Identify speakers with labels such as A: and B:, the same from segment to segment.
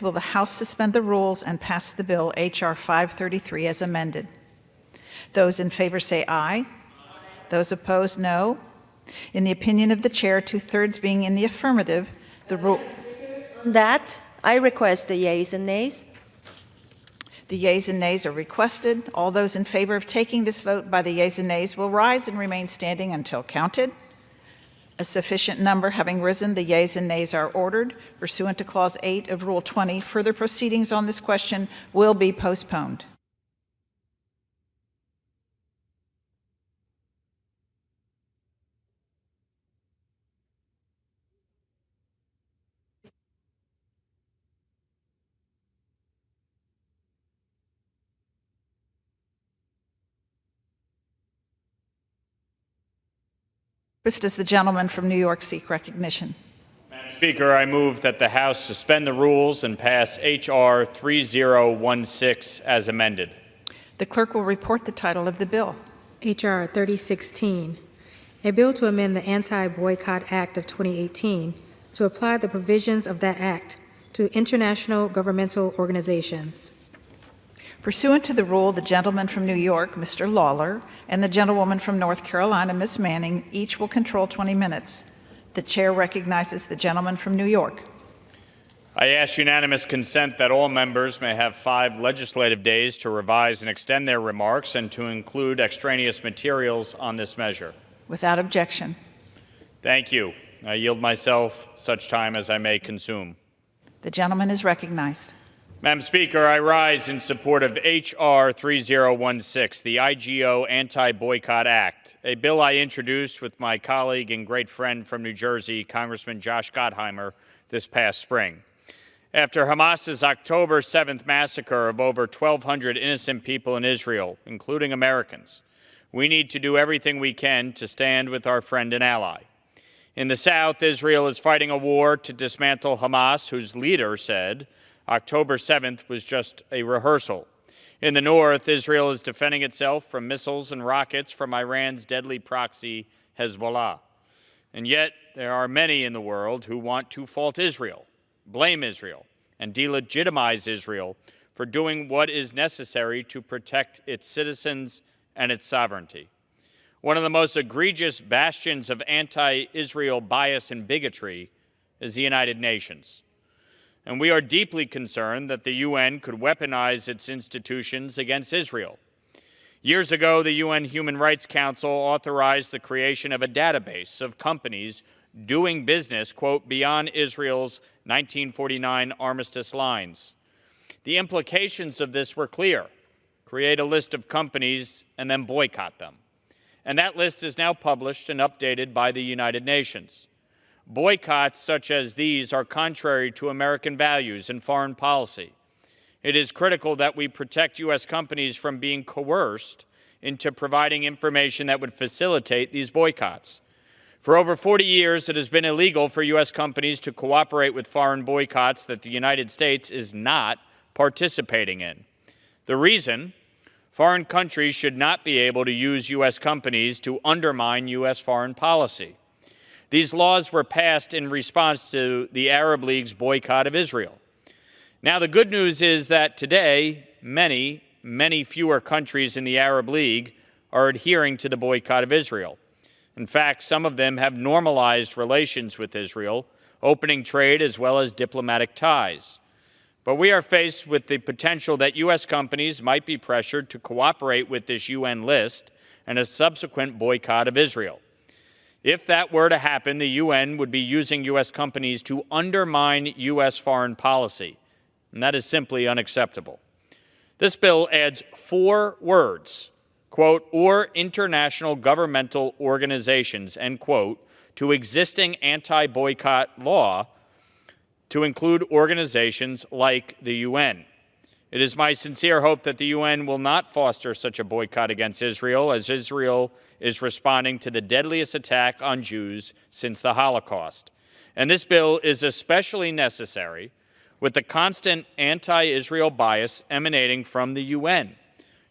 A: Will the House suspend the rules and pass the bill H.R. 533 as amended? Those in favor say aye. Those opposed, no. In the opinion of the chair, 2/3 being in the affirmative, the rule.
B: That, I request the yeas and nays.
A: The yeas and nays are requested. All those in favor of taking this vote by the yeas and nays will rise and remain standing until counted. A sufficient number having risen, the yeas and nays are ordered. Pursuant to Clause 8 of Rule 20, further proceedings on this question will be postponed. Does the gentleman from New York seek recognition?
C: Madam Speaker, I move that the House suspend the rules and pass H.R. 3016 as amended.
A: The clerk will report the title of the bill.
D: H.R. 3016, a bill to amend the Anti-Boycott Act of 2018 to apply the provisions of that act to international governmental organizations.
A: Pursuant to the rule, the gentleman from New York, Mr. Lawler, and the gentlewoman from North Carolina, Ms. Manning, each will control 20 minutes. The chair recognizes the gentleman from New York.
C: I ask unanimous consent that all members may have 5 legislative days to revise and extend their remarks and to include extraneous materials on this measure.
A: Without objection.
C: Thank you. I yield myself such time as I may consume.
A: The gentleman is recognized.
C: Madam Speaker, I rise in support of H.R. 3016, the IGO Anti-Boycott Act, a bill I introduced with my colleague and great friend from New Jersey, Congressman Josh Gottheimer, this past spring. After Hamas's October 7th massacre of over 1,200 innocent people in Israel, including Americans, we need to do everything we can to stand with our friend and ally. In the South, Israel is fighting a war to dismantle Hamas, whose leader said October 7th was just a rehearsal. In the North, Israel is defending itself from missiles and rockets from Iran's deadly proxy, Hezbollah. And yet, there are many in the world who want to fault Israel, blame Israel, and delegitimize Israel for doing what is necessary to protect its citizens and its sovereignty. One of the most egregious bastions of anti-Israel bias and bigotry is the United Nations. And we are deeply concerned that the UN could weaponize its institutions against Israel. Years ago, the UN Human Rights Council authorized the creation of a database of companies doing business, quote, beyond Israel's 1949 armistice lines. The implications of this were clear. Create a list of companies and then boycott them. And that list is now published and updated by the United Nations. Boycotts such as these are contrary to American values and foreign policy. It is critical that we protect U.S. companies from being coerced into providing information that would facilitate these boycotts. For over 40 years, it has been illegal for U.S. companies to cooperate with foreign boycotts that the United States is not participating in. The reason? Foreign countries should not be able to use U.S. companies to undermine U.S. foreign policy. These laws were passed in response to the Arab League's boycott of Israel. Now, the good news is that today, many fewer countries in the Arab League are adhering to the boycott of Israel. In fact, some of them have normalized relations with Israel, opening trade as well as diplomatic ties. But we are faced with the potential that U.S. companies might be pressured to cooperate with this UN list and a subsequent boycott of Israel. If that were to happen, the UN would be using U.S. companies to undermine U.S. foreign policy, and that is simply unacceptable. This bill adds 4 words, quote, or international governmental organizations, end quote, to existing anti-boycott law to include organizations like the UN. It is my sincere hope that the UN will not foster such a boycott against Israel, as Israel is responding to the deadliest attack on Jews since the Holocaust. And this bill is especially necessary with the constant anti-Israel bias emanating from the UN.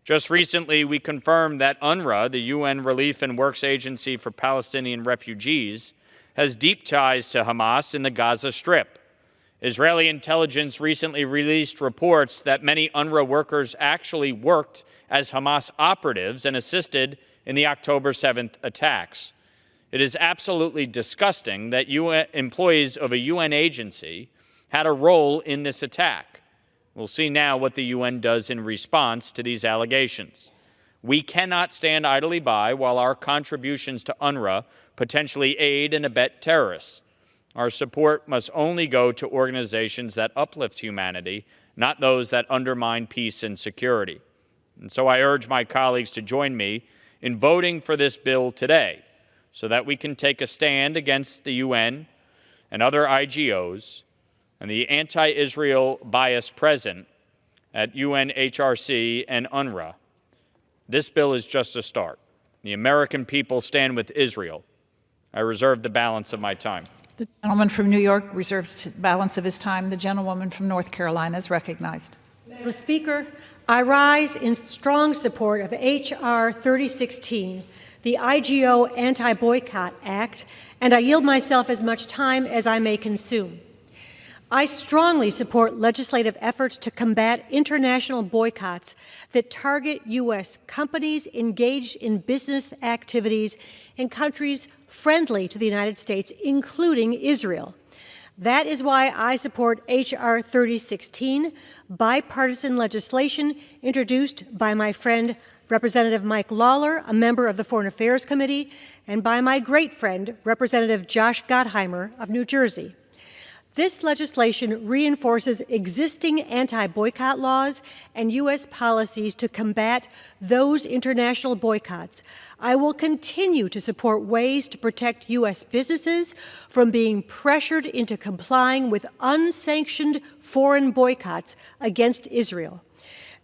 C: Just recently, we confirmed that UNRWA, the UN Relief and Works Agency for Palestinian Refugees, has deep ties to Hamas in the Gaza Strip. Israeli intelligence recently released reports that many UNRWA workers actually worked as Hamas operatives and assisted in the October 7th attacks. It is absolutely disgusting that employees of a UN agency had a role in this attack. We'll see now what the UN does in response to these allegations. We cannot stand idly by while our contributions to UNRWA potentially aid and abet terrorists. Our support must only go to organizations that uplift humanity, not those that undermine peace and security. And so I urge my colleagues to join me in voting for this bill today so that we can take a stand against the UN and other IGOs and the anti-Israel bias present at UNHRC and UNRWA. This bill is just a start. The American people stand with Israel. I reserve the balance of my time.
A: The gentleman from New York reserves the balance of his time. The gentlewoman from North Carolina is recognized.
E: Madam Speaker, I rise in strong support of H.R. 3016, the IGO Anti-Boycott Act, and I yield myself as much time as I may consume. I strongly support legislative efforts to combat international boycotts that target U.S. companies engaged in business activities in countries friendly to the United States, including Israel. That is why I support H.R. 3016, bipartisan legislation introduced by my friend Representative Mike Lawler, a member of the Foreign Affairs Committee, and by my great friend, Representative Josh Gottheimer of New Jersey. This legislation reinforces existing anti-boycott laws and U.S. policies to combat those international boycotts. I will continue to support ways to protect U.S. businesses from being pressured into complying with unsanctioned foreign boycotts against Israel.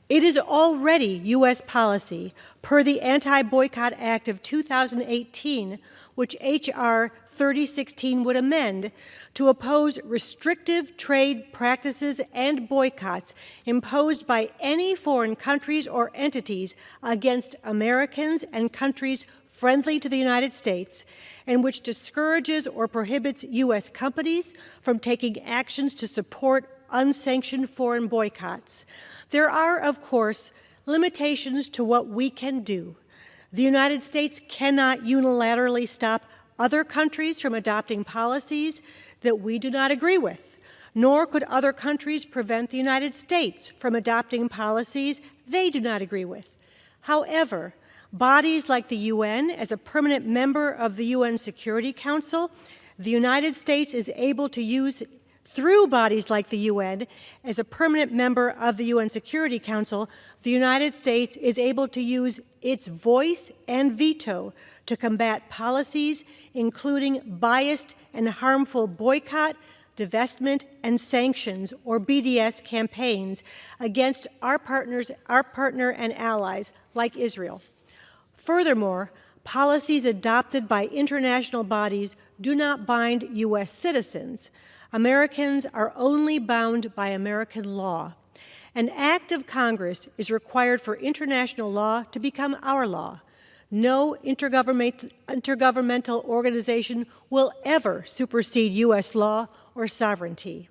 E: It is already U.S. policy, per the Anti-Boycott Act of 2018, which H.R. 3016 would amend, to oppose restrictive trade practices and boycotts imposed by any foreign countries or entities against Americans and countries friendly to the United States, and which discourages or prohibits U.S. companies from taking actions to support unsanctioned foreign boycotts. There are, of course, limitations to what we can do. The United States cannot unilaterally stop other countries from adopting policies that we do not agree with, nor could other countries prevent the United States from adopting policies they do not agree with. However, bodies like the UN, as a permanent member of the UN Security Council, the United States is able to use, through bodies like the UN, as a permanent member of the UN Security Council, the United States is able to use its voice and veto to combat policies including biased and harmful boycott, divestment, and sanctions, or BDS campaigns against our partner and allies like Israel. Furthermore, policies adopted by international bodies do not bind U.S. citizens. Americans are only bound by American law. An act of Congress is required for international law to become our law. No intergovernmental organization will ever supersede U.S. law or sovereignty.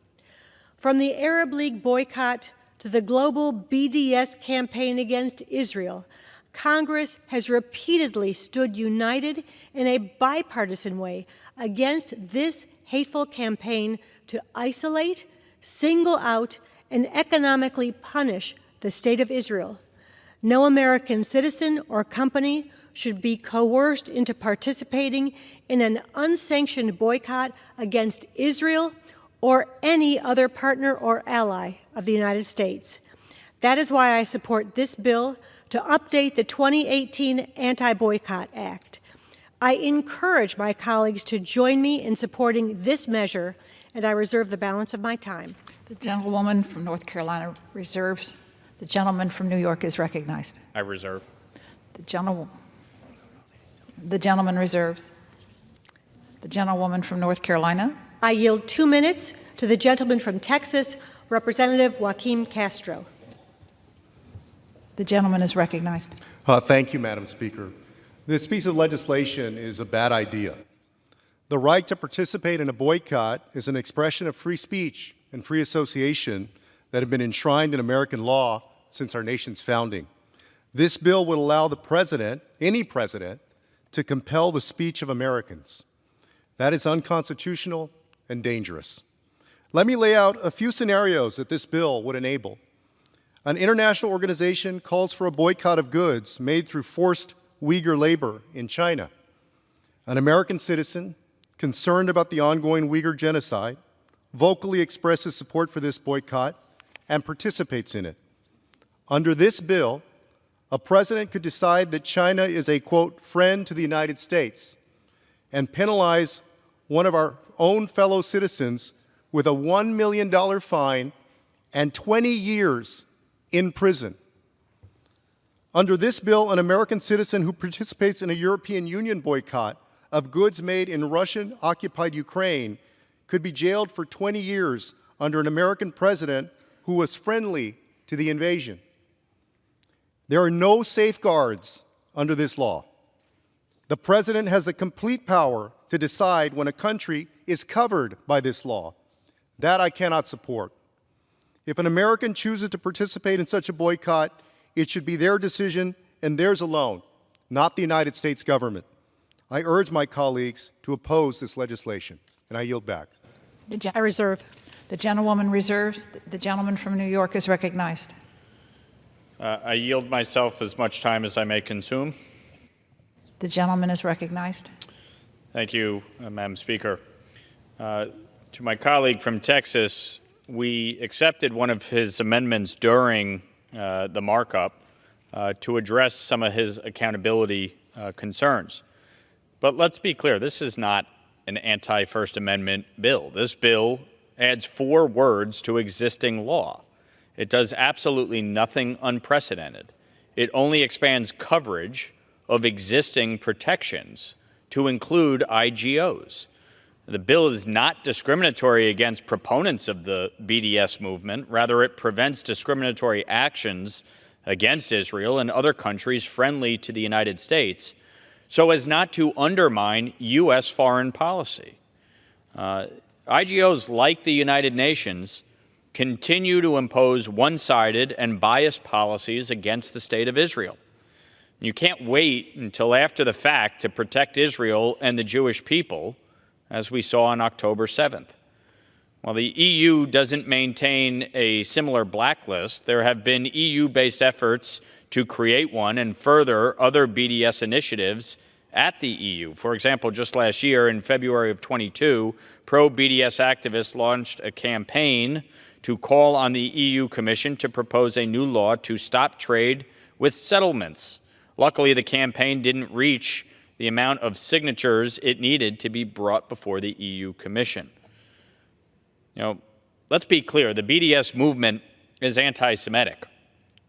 E: From the Arab League boycott to the global BDS campaign against Israel, Congress has repeatedly stood united in a bipartisan way against this hateful campaign to isolate, single out, and economically punish the State of Israel. No American citizen or company should be coerced into participating in an unsanctioned boycott against Israel or any other partner or ally of the United States. That is why I support this bill to update the 2018 Anti-Boycott Act. I encourage my colleagues to join me in supporting this measure, and I reserve the balance of my time.
A: The gentlewoman from North Carolina reserves. The gentleman from New York is recognized.
C: I reserve.
A: The gentleman reserves. The gentlewoman from North Carolina.
E: I yield 2 minutes to the gentleman from Texas, Representative Joaquin Castro.
A: The gentleman is recognized.
F: Thank you, Madam Speaker. This piece of legislation is a bad idea. The right to participate in a boycott is an expression of free speech and free association that have been enshrined in American law since our nation's founding. This bill would allow the president, any president, to compel the speech of Americans. That is unconstitutional and dangerous. Let me lay out a few scenarios that this bill would enable. An international organization calls for a boycott of goods made through forced Uyghur labor in China. An American citizen, concerned about the ongoing Uyghur genocide, vocally expresses support for this boycott and participates in it. Under this bill, a president could decide that China is a, quote, friend to the United States and penalize one of our own fellow citizens with a $1 million fine and 20 years in prison. Under this bill, an American citizen who participates in a European Union boycott of goods made in Russian-occupied Ukraine could be jailed for 20 years under an American president who was friendly to the invasion. There are no safeguards under this law. The president has the complete power to decide when a country is covered by this law. That I cannot support. If an American chooses to participate in such a boycott, it should be their decision and theirs alone, not the United States government. I urge my colleagues to oppose this legislation, and I yield back.
E: I reserve.
A: The gentlewoman reserves. The gentleman from New York is recognized.
C: I yield myself as much time as I may consume.
A: The gentleman is recognized.
C: Thank you, Madam Speaker. To my colleague from Texas, we accepted one of his amendments during the markup to address some of his accountability concerns. But let's be clear, this is not an anti-First Amendment bill. This bill adds 4 words to existing law. It does absolutely nothing unprecedented. It only expands coverage of existing protections to include IGOs. The bill is not discriminatory against proponents of the BDS movement. Rather, it prevents discriminatory actions against Israel and other countries friendly to the United States so as not to undermine U.S. foreign policy. IGOs, like the United Nations, continue to impose one-sided and biased policies against the state of Israel. You can't wait until after the fact to protect Israel and the Jewish people, as we saw on October 7th. While the EU doesn't maintain a similar blacklist, there have been EU-based efforts to create one and further other BDS initiatives at the EU. For example, just last year, in February of 22, pro-BDS activists launched a campaign to call on the EU Commission to propose a new law to stop trade with settlements. Luckily, the campaign didn't reach the amount of signatures it needed to be brought before the EU Commission. Let's be clear, the BDS movement is anti-Semitic.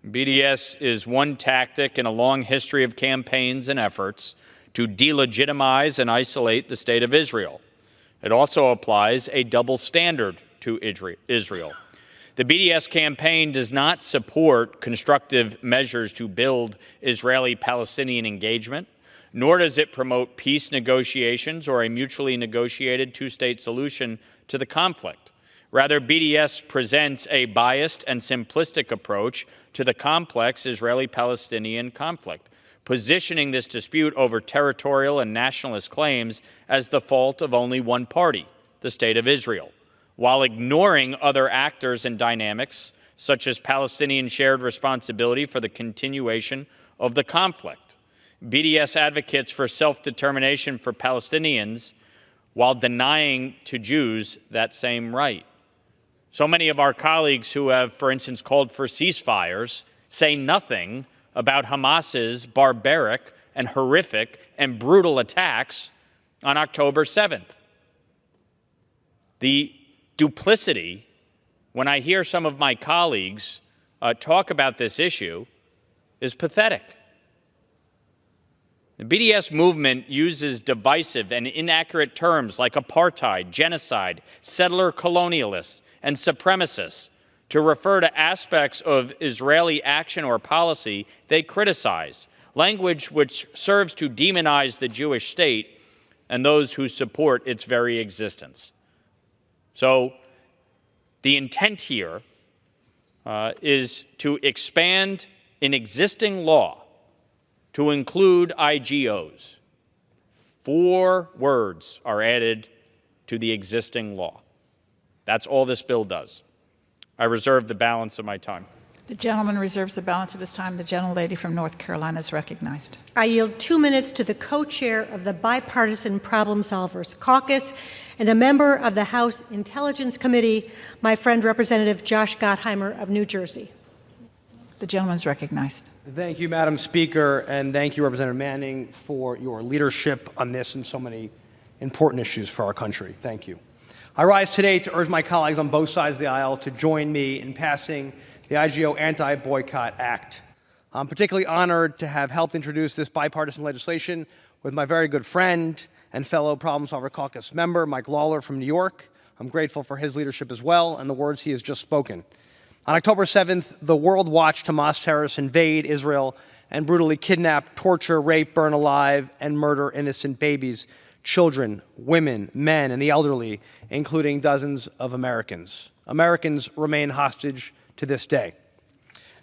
C: BDS is one tactic in a long history of campaigns and efforts to delegitimize and isolate the state of Israel. It also applies a double standard to Israel. The BDS campaign does not support constructive measures to build Israeli-Palestinian engagement, nor does it promote peace negotiations or a mutually negotiated two-state solution to the conflict. Rather, BDS presents a biased and simplistic approach to the complex Israeli-Palestinian conflict, positioning this dispute over territorial and nationalist claims as the fault of only one party, the State of Israel, while ignoring other actors and dynamics, such as Palestinian shared responsibility for the continuation of the conflict. BDS advocates for self-determination for Palestinians while denying to Jews that same right. So many of our colleagues who have, for instance, called for ceasefires say nothing about Hamas's barbaric and horrific and brutal attacks on October 7th. The duplicity, when I hear some of my colleagues talk about this issue, is pathetic. The BDS movement uses divisive and inaccurate terms like apartheid, genocide, settler colonialists, and supremacists to refer to aspects of Israeli action or policy they criticize, language which serves to demonize the Jewish state and those who support its very existence. So, The intent here is to expand an existing law to include IGOs. 4 words are added to the existing law. That's all this bill does. I reserve the balance of my time.
A: The gentleman reserves the balance of his time. The gentlelady from North Carolina is recognized.
E: I yield 2 minutes to the co-chair of the Bipartisan Problem Solvers Caucus and a member of the House Intelligence Committee, my friend Representative Josh Gottheimer of New Jersey.
A: The gentleman is recognized.
G: Thank you, Madam Speaker, and thank you, Representative Manning, for your leadership on this and so many important issues for our country. Thank you. I rise today to urge my colleagues on both sides of the aisle to join me in passing the IGO Anti-Boycott Act. I'm particularly honored to have helped introduce this bipartisan legislation with my very good friend and fellow Problem Solver Caucus member, Mike Lawler from New York. I'm grateful for his leadership as well and the words he has just spoken. On October 7th, the world watched Hamas terrorists invade Israel and brutally kidnap, torture, rape, burn alive, and murder innocent babies, children, women, men, and the elderly, including dozens of Americans. Americans remain hostage to this day.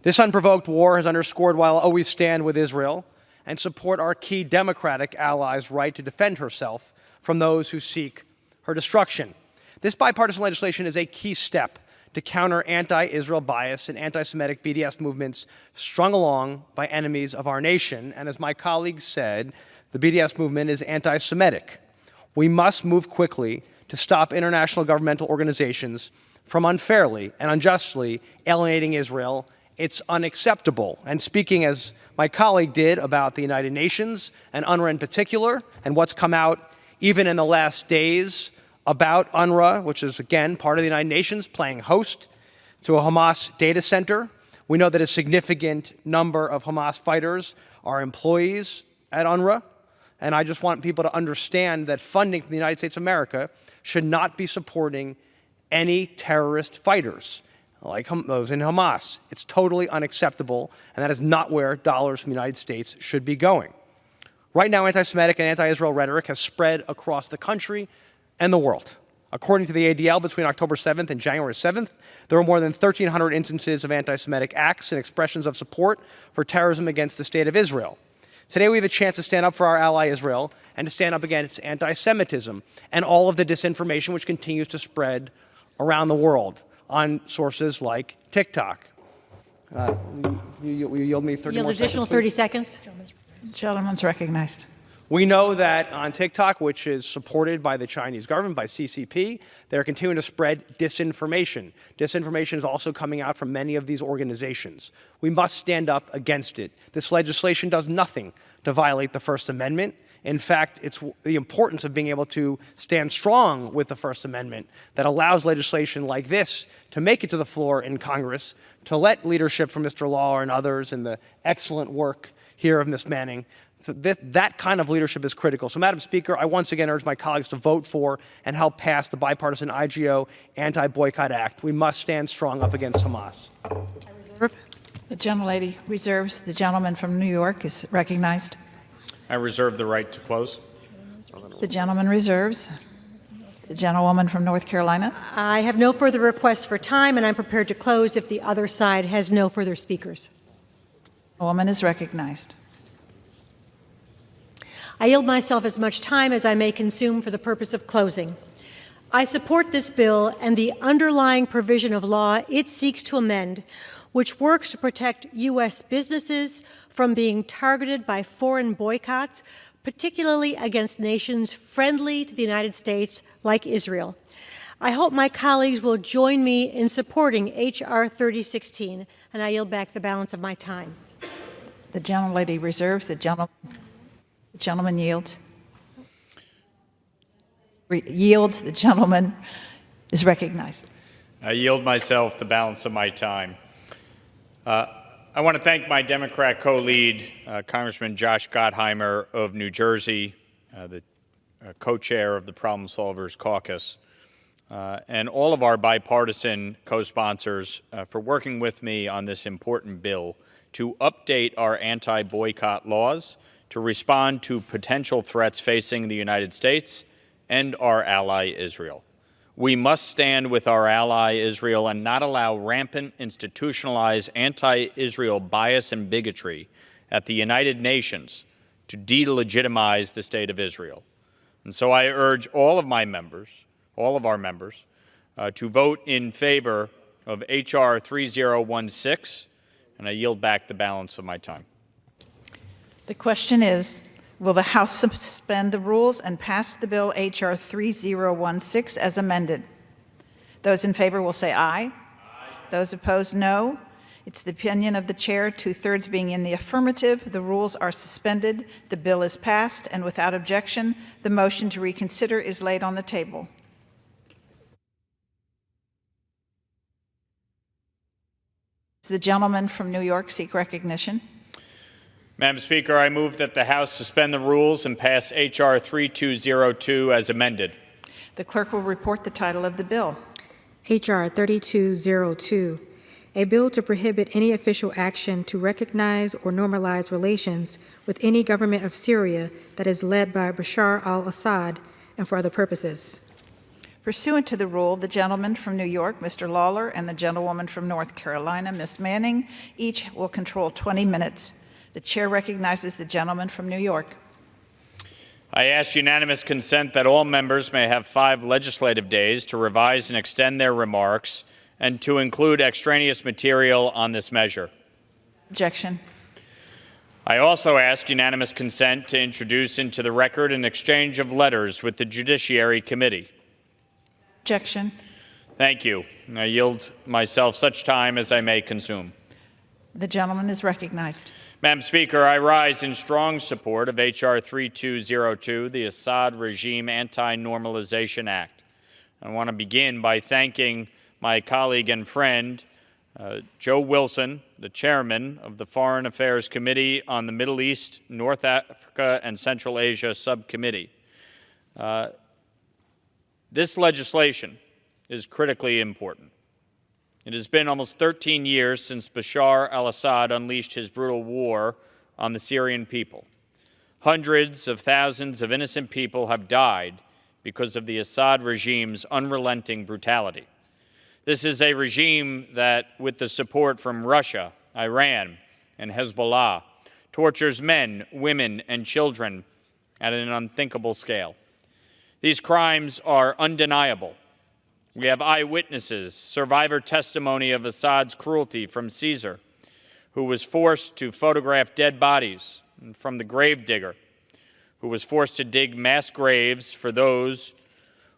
G: This unprovoked war has underscored why I'll always stand with Israel and support our key democratic allies' right to defend herself from those who seek her destruction. This bipartisan legislation is a key step to counter anti-Israel bias and anti-Semitic BDS movements strung along by enemies of our nation. And as my colleagues said, the BDS movement is anti-Semitic. We must move quickly to stop international governmental organizations from unfairly and unjustly alienating Israel. It's unacceptable. And speaking as my colleague did about the United Nations and UNRWA in particular, and what's come out even in the last days about UNRWA, which is, again, part of the United Nations, playing host to a Hamas data center. We know that a significant number of Hamas fighters are employees at UNRWA. And I just want people to understand that funding from the United States of America should not be supporting any terrorist fighters like those in Hamas. It's totally unacceptable, and that is not where dollars from the United States should be going. Right now, anti-Semitic and anti-Israel rhetoric has spread across the country and the world. According to the ADL, between October 7th and January 7th, there were more than 1,300 instances of anti-Semitic acts and expressions of support for terrorism against the State of Israel. Today, we have a chance to stand up for our ally Israel and to stand up against anti-Semitism and all of the disinformation which continues to spread around the world on sources like TikTok. You yield me 30
E: Yield
G: more
E: additional
G: seconds,
E: 30 seconds.
A: The gentleman's recognized.
G: We know that on TikTok, which is supported by the Chinese government, by CCP, they're continuing to spread disinformation. Disinformation is also coming out from many of these organizations. We must stand up against it. This legislation does nothing to violate the First Amendment. In fact, it's the importance of being able to stand strong with the First Amendment that allows legislation like this to make it to the floor in Congress, to let leadership from Mr. Lawler and others and the excellent work here of Ms. Manning. So that kind of leadership is critical. So, Madam Speaker, I once again urge my colleagues to vote for and help pass the bipartisan IGO Anti-Boycott Act. We must stand strong up against Hamas.
A: The gentlelady reserves. The gentleman from New York is recognized.
C: I reserve the right to close.
A: The gentleman reserves. The gentlewoman from North Carolina.
E: I have no further requests for time, and I'm prepared to close if the other side has no further speakers.
A: The woman is recognized.
E: I yield myself as much time as I may consume for the purpose of closing. I support this bill and the underlying provision of law it seeks to amend, which works to protect U.S. businesses from being targeted by foreign boycotts, particularly against nations friendly to the United States like Israel. I hope my colleagues will join me in supporting H.R. 3016, and I yield back the balance of my time.
A: The gentlelady reserves. The gentleman yields. Yields. The gentleman is recognized.
C: I yield myself the balance of my time. I want to thank my Democrat co-lead, Congressman Josh Gottheimer of New Jersey, the co-chair of the Problem Solvers Caucus, and all of our bipartisan co-sponsors for working with me on this important bill to update our anti-boycott laws to respond to potential threats facing the United States and our ally Israel. We must stand with our ally Israel and not allow rampant, institutionalized anti-Israel bias and bigotry at the United Nations to delegitimize the state of Israel. And so I urge all of our members, to vote in favor of H.R. 3016, and I yield back the balance of my time.
A: The question is, will the House suspend the rules and pass the bill H.R. 3016 as amended? Those in favor will say aye. Aye. Those opposed, no. It's the opinion of the chair, 2/3 being in the affirmative. The rules are suspended. The bill is passed, and without objection, the motion to reconsider is laid on the table. Does the gentleman from New York seek recognition?
C: Madam Speaker, I move that the House suspend the rules and pass H.R. 3202 as amended.
A: The clerk will report the title of the bill.
D: H.R. 3202, a bill to prohibit any official action to recognize or normalize relations with any government of Syria that is led by Bashar al-Assad and for other purposes.
A: Pursuant to the rule, the gentleman from New York, Mr. Lawler, and the gentlewoman from North Carolina, Ms. Manning, each will control 20 minutes. The chair recognizes the gentleman from New York.
C: I ask unanimous consent that all members may have 5 legislative days to revise and extend their remarks and to include extraneous material on this measure.
A: Objection.
C: I also ask unanimous consent to introduce into the record an exchange of letters with the Judiciary Committee.
A: Objection.
C: Thank you. I yield myself such time as I may consume.
A: The gentleman is recognized.
C: Madam Speaker, I rise in strong support of H.R. 3202, the Assad Regime Anti-Normalization Act. I want to begin by thanking my colleague and friend, Joe Wilson, the chairman of the Foreign Affairs Committee on the Middle East, North Africa, and Central Asia Subcommittee. This legislation is critically important. It has been almost 13 years since Bashar al-Assad unleashed his brutal war on the Syrian people. Hundreds of thousands of innocent people have died because of the Assad regime's unrelenting brutality. This is a regime that, with the support from Russia, Iran, and Hezbollah, tortures men, women, and children at an unthinkable scale. These crimes are undeniable. We have eyewitnesses, survivor testimony of Assad's cruelty from Caesar, who was forced to photograph dead bodies, and from the gravedigger, who was forced to dig mass graves for those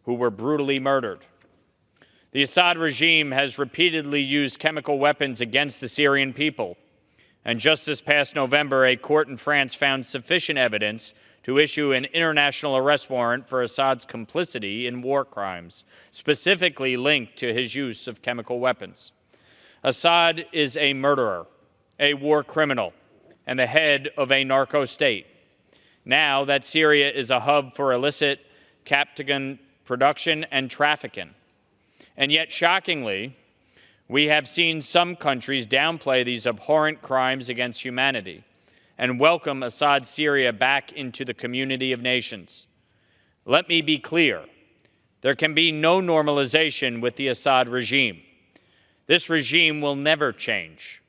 C: who were brutally murdered. The Assad regime has repeatedly used chemical weapons against the Syrian people, and just this past November, a court in France found sufficient evidence to issue an international arrest warrant for Assad's complicity in war crimes, specifically linked to his use of chemical weapons. Assad is a murderer, a war criminal, and the head of a narco state. Now that Syria is a hub for illicit captagon production and trafficking. And yet, shockingly, we have seen some countries downplay these abhorrent crimes against humanity and welcome Assad's Syria back into the community of nations. Let me be clear. There can be no normalization with the Assad regime. This regime will never change,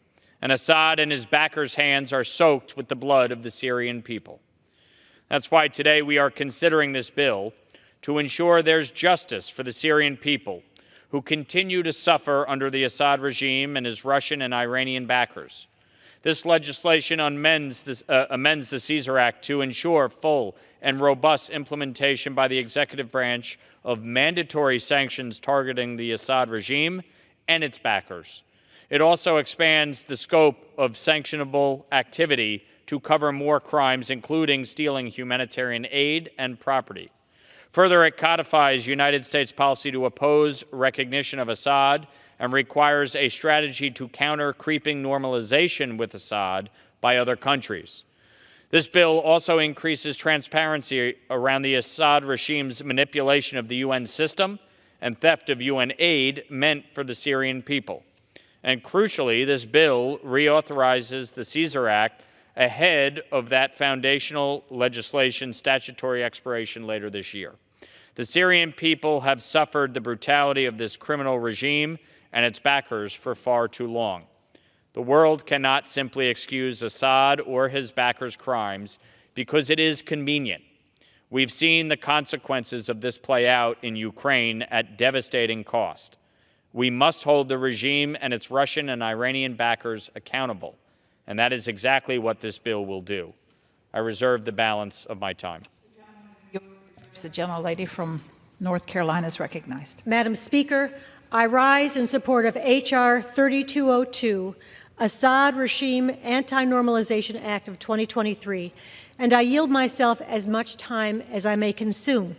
C: and Assad and his backers' hands are soaked with the blood of the Syrian people. That's why today we are considering this bill to ensure there's justice for the Syrian people who continue to suffer under the Assad regime and his Russian and Iranian backers. This legislation amends the Caesar Act to ensure full and robust implementation by the executive branch of mandatory sanctions targeting the Assad regime and its backers. It also expands the scope of sanctionable activity to cover more crimes, including stealing humanitarian aid and property. Further, it codifies United States policy to oppose recognition of Assad and requires a strategy to counter creeping normalization with Assad by other countries. This bill also increases transparency around the Assad regime's manipulation of the UN system and theft of UN aid meant for the Syrian people. And crucially, this bill reauthorizes the Caesar Act ahead of that foundational legislation's statutory expiration later this year. The Syrian people have suffered the brutality of this criminal regime and its backers for far too long. The world cannot simply excuse Assad or his backers' crimes because it is convenient. We've seen the consequences of this play out in Ukraine at devastating cost. We must hold the regime and its Russian and Iranian backers accountable, and that is exactly what this bill will do. I reserve the balance of my time.
A: The gentlelady from North Carolina is recognized.
E: Madam Speaker, I rise in support of H.R. 3202, Assad Regime Anti-Normalization Act of 2023, and I yield myself as much time as I may consume.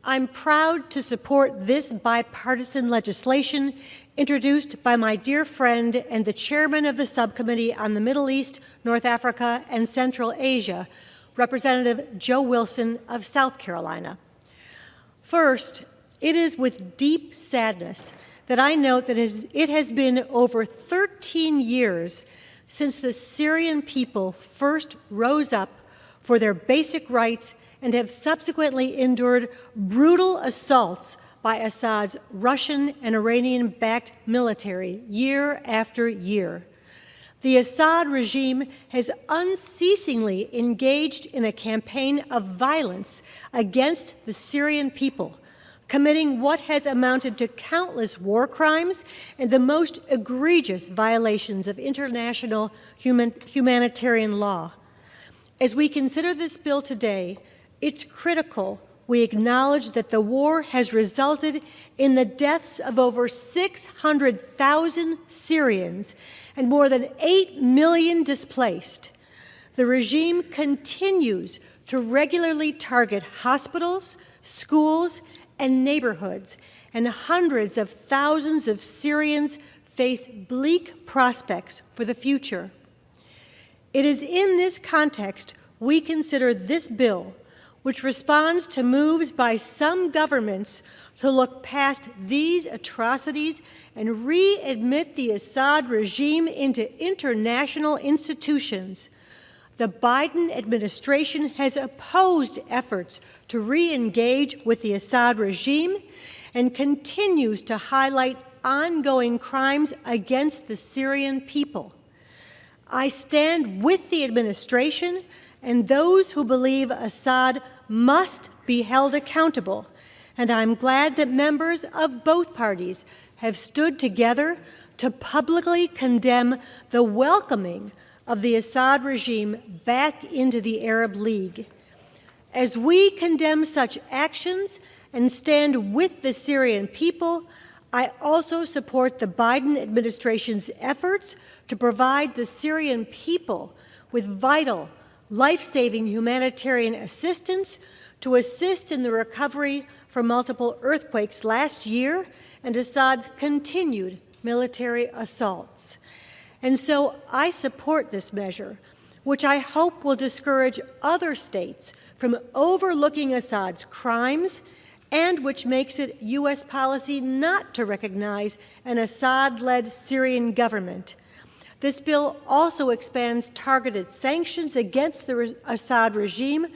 E: I'm proud to support this bipartisan legislation introduced by my dear friend and the chairman of the Subcommittee on the Middle East, North Africa, and Central Asia, Representative Joe Wilson of South Carolina. First, it is with deep sadness that I note that it has been over 13 years since the Syrian people first rose up for their basic rights and have subsequently endured brutal assaults by Assad's Russian and Iranian-backed military year after year. The Assad regime has unceasingly engaged in a campaign of violence against the Syrian people, committing what has amounted to countless war crimes and the most egregious violations of international humanitarian law. As we consider this bill today, it's critical we acknowledge that the war has resulted in the deaths of over 600,000 Syrians and more than 8 million displaced. The regime continues to regularly target hospitals, schools, and neighborhoods, and hundreds of thousands of Syrians face bleak prospects for the future. It is in this context we consider this bill, which responds to moves by some governments to look past these atrocities and readmit the Assad regime into international institutions. The Biden administration has opposed efforts to re-engage with the Assad regime and continues to highlight ongoing crimes against the Syrian people. I stand with the administration and those who believe Assad must be held accountable, and I'm glad that members of both parties have stood together to publicly condemn the welcoming of the Assad regime back into the Arab League. As we condemn such actions and stand with the Syrian people, I also support the Biden administration's efforts to provide the Syrian people with vital, life-saving humanitarian assistance to assist in the recovery from multiple earthquakes last year and Assad's continued military assaults. And so I support this measure, which I hope will discourage other states from overlooking Assad's crimes and which makes it U.S. policy not to recognize an Assad-led Syrian government. This bill also expands targeted sanctions against the Assad regime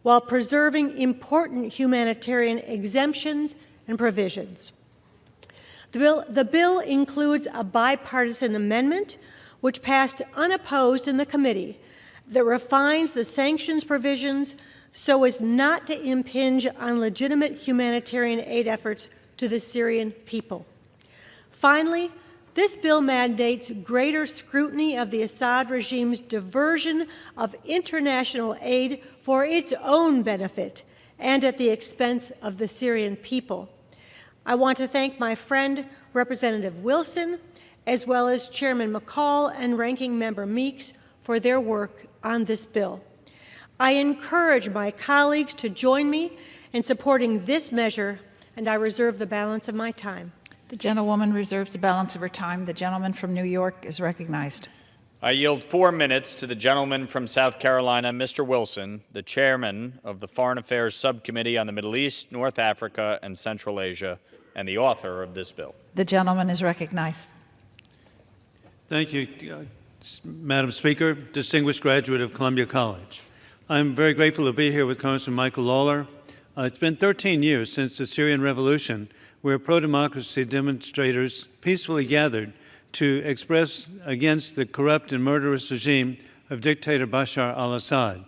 E: while preserving important humanitarian exemptions and provisions. The bill includes a bipartisan amendment which passed unopposed in the committee that refines the sanctions provisions so as not to impinge on legitimate humanitarian aid efforts to the Syrian people. Finally, this bill mandates greater scrutiny of the Assad regime's diversion of international aid for its own benefit and at the expense of the Syrian people. I want to thank my friend, Representative Wilson, as well as Chairman McCall and Ranking Member Meeks for their work on this bill. I encourage my colleagues to join me in supporting this measure, and I reserve the balance of my time.
A: The gentlewoman reserves the balance of her time. The gentleman from New York is recognized.
C: I yield 4 minutes to the gentleman from South Carolina, Mr. Wilson, the chairman of the Foreign Affairs Subcommittee on the Middle East, North Africa, and Central Asia, and the author of this bill.
A: The gentleman is recognized.
H: Thank you, Madam Speaker, distinguished graduate of Columbia College. I'm very grateful to be here with Congressman Michael Lawler. It's been 13 years since the Syrian Revolution, where pro-democracy demonstrators peacefully gathered to express against the corrupt and murderous regime of dictator Bashar al-Assad.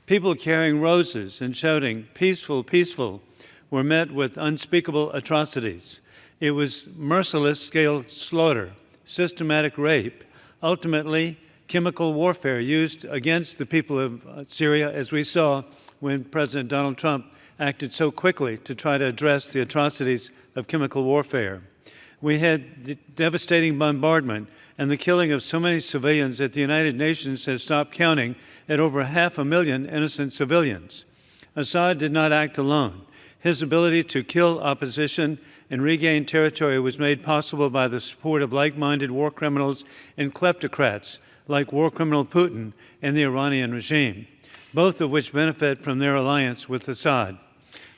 H: People carrying roses and shouting, "Peaceful, peaceful," were met with unspeakable atrocities. It was merciless scale slaughter, systematic rape, ultimately chemical warfare used against the people of Syria, as we saw when President Donald Trump acted so quickly to try to address the atrocities of chemical warfare. We had devastating bombardment and the killing of so many civilians that the United Nations has stopped counting at over 500,000 innocent civilians. Assad did not act alone. His ability to kill opposition and regain territory was made possible by the support of like-minded war criminals and kleptocrats like war criminal Putin and the Iranian regime, both of which benefit from their alliance with Assad.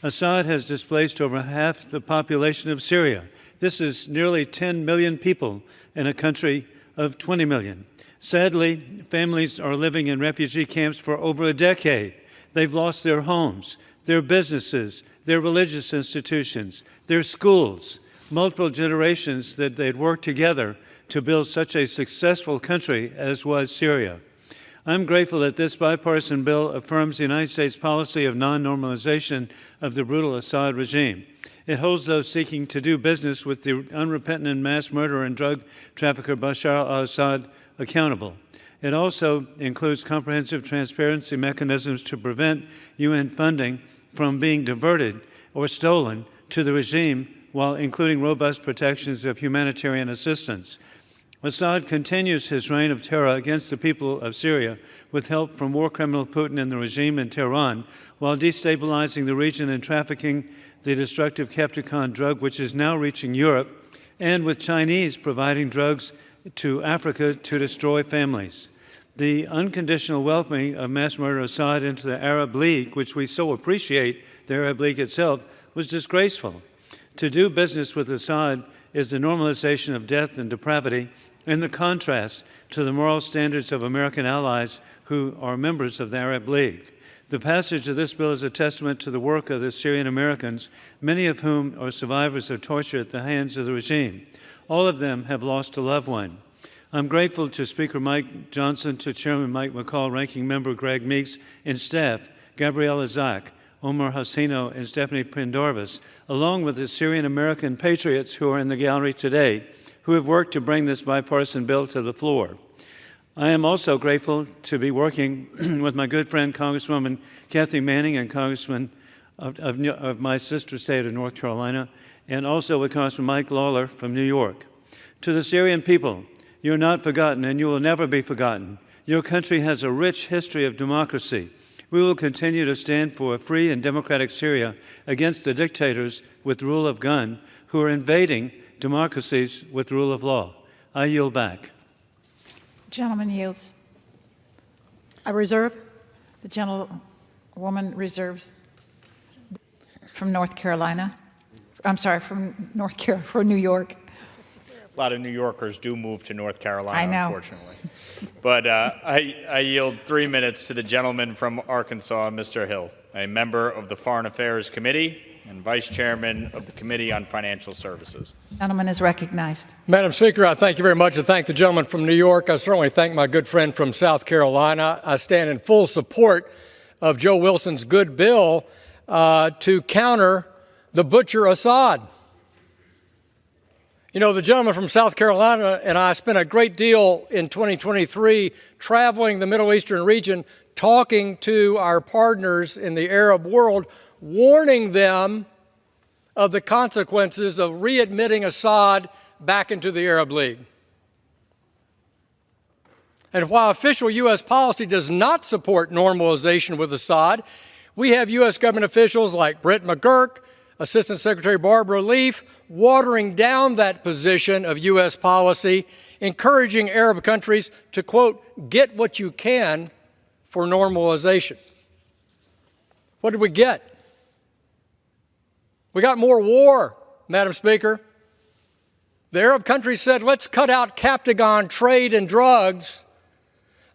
H: Assad has displaced over half the population of Syria. This is nearly 10 million people in a country of 20 million. Sadly, families are living in refugee camps for over a decade. They've lost their homes, their businesses, their religious institutions, their schools, multiple generations that they'd worked together to build such a successful country as was Syria. I'm grateful that this bipartisan bill affirms the United States policy of non-normalization of the brutal Assad regime. It holds those seeking to do business with the unrepentant mass murderer and drug trafficker Bashar al-Assad accountable. It also includes comprehensive transparency mechanisms to prevent UN funding from being diverted or stolen to the regime, while including robust protections of humanitarian assistance. Assad continues his reign of terror against the people of Syria with help from war criminal Putin and the regime in Tehran, while destabilizing the region and trafficking the destructive Capticon drug, which is now reaching Europe, and with Chinese providing drugs to Africa to destroy families. The unconditional welcoming of mass murderer Assad into the Arab League, which we so appreciate, the Arab League itself, was disgraceful. To do business with Assad is the normalization of death and depravity, in the contrast to the moral standards of American allies who are members of the Arab League. The passage of this bill is a testament to the work of the Syrian Americans, many of whom are survivors of torture at the hands of the regime. All of them have lost a loved one. I'm grateful to Speaker Mike Johnson, to Chairman Mike McCall, Ranking Member Greg Meeks, and staff, Gabriela Zak, Omar Hasino, and Stephanie Pendarvis, along with the Syrian American patriots who are in the gallery today, who have worked to bring this bipartisan bill to the floor. I am also grateful to be working with my good friend Congresswoman Kathy Manning and Congressman of my sister state of North Carolina, and also with Congressman Mike Lawler from New York. To the Syrian people, you're not forgotten and you will never be forgotten. Your country has a rich history of democracy. We will continue to stand for a free and democratic Syria against the dictators with rule of gun who are invading democracies with rule of law. I yield back.
A: Gentleman yields.
E: I reserve.
A: The gentlewoman reserves from North Carolina. I'm sorry, from New York.
C: A lot of New Yorkers do move to North Carolina,
A: I know.
C: unfortunately. But I yield 3 minutes to the gentleman from Arkansas, Mr. Hill, a member of the Foreign Affairs Committee and Vice Chairman of the Committee on Financial Services.
A: Gentleman is recognized.
I: Madam Speaker, I thank you very much. I thank the gentleman from New York. I certainly thank my good friend from South Carolina. I stand in full support of Joe Wilson's good bill to counter the butcher Assad. You know, the gentleman from South Carolina and I spent a great deal in 2023 traveling the Middle Eastern region, talking to our partners in the Arab world, warning them of the consequences of readmitting Assad back into the Arab League. And while official U.S. policy does not support normalization with Assad, we have U.S. government officials like Brett McGurk, Assistant Secretary Barbara Leaf, watering down that position of U.S. policy, encouraging Arab countries to, quote, get what you can for normalization. What did we get? We got more war, Madam Speaker. The Arab countries said, let's cut out Capticon trade and drugs.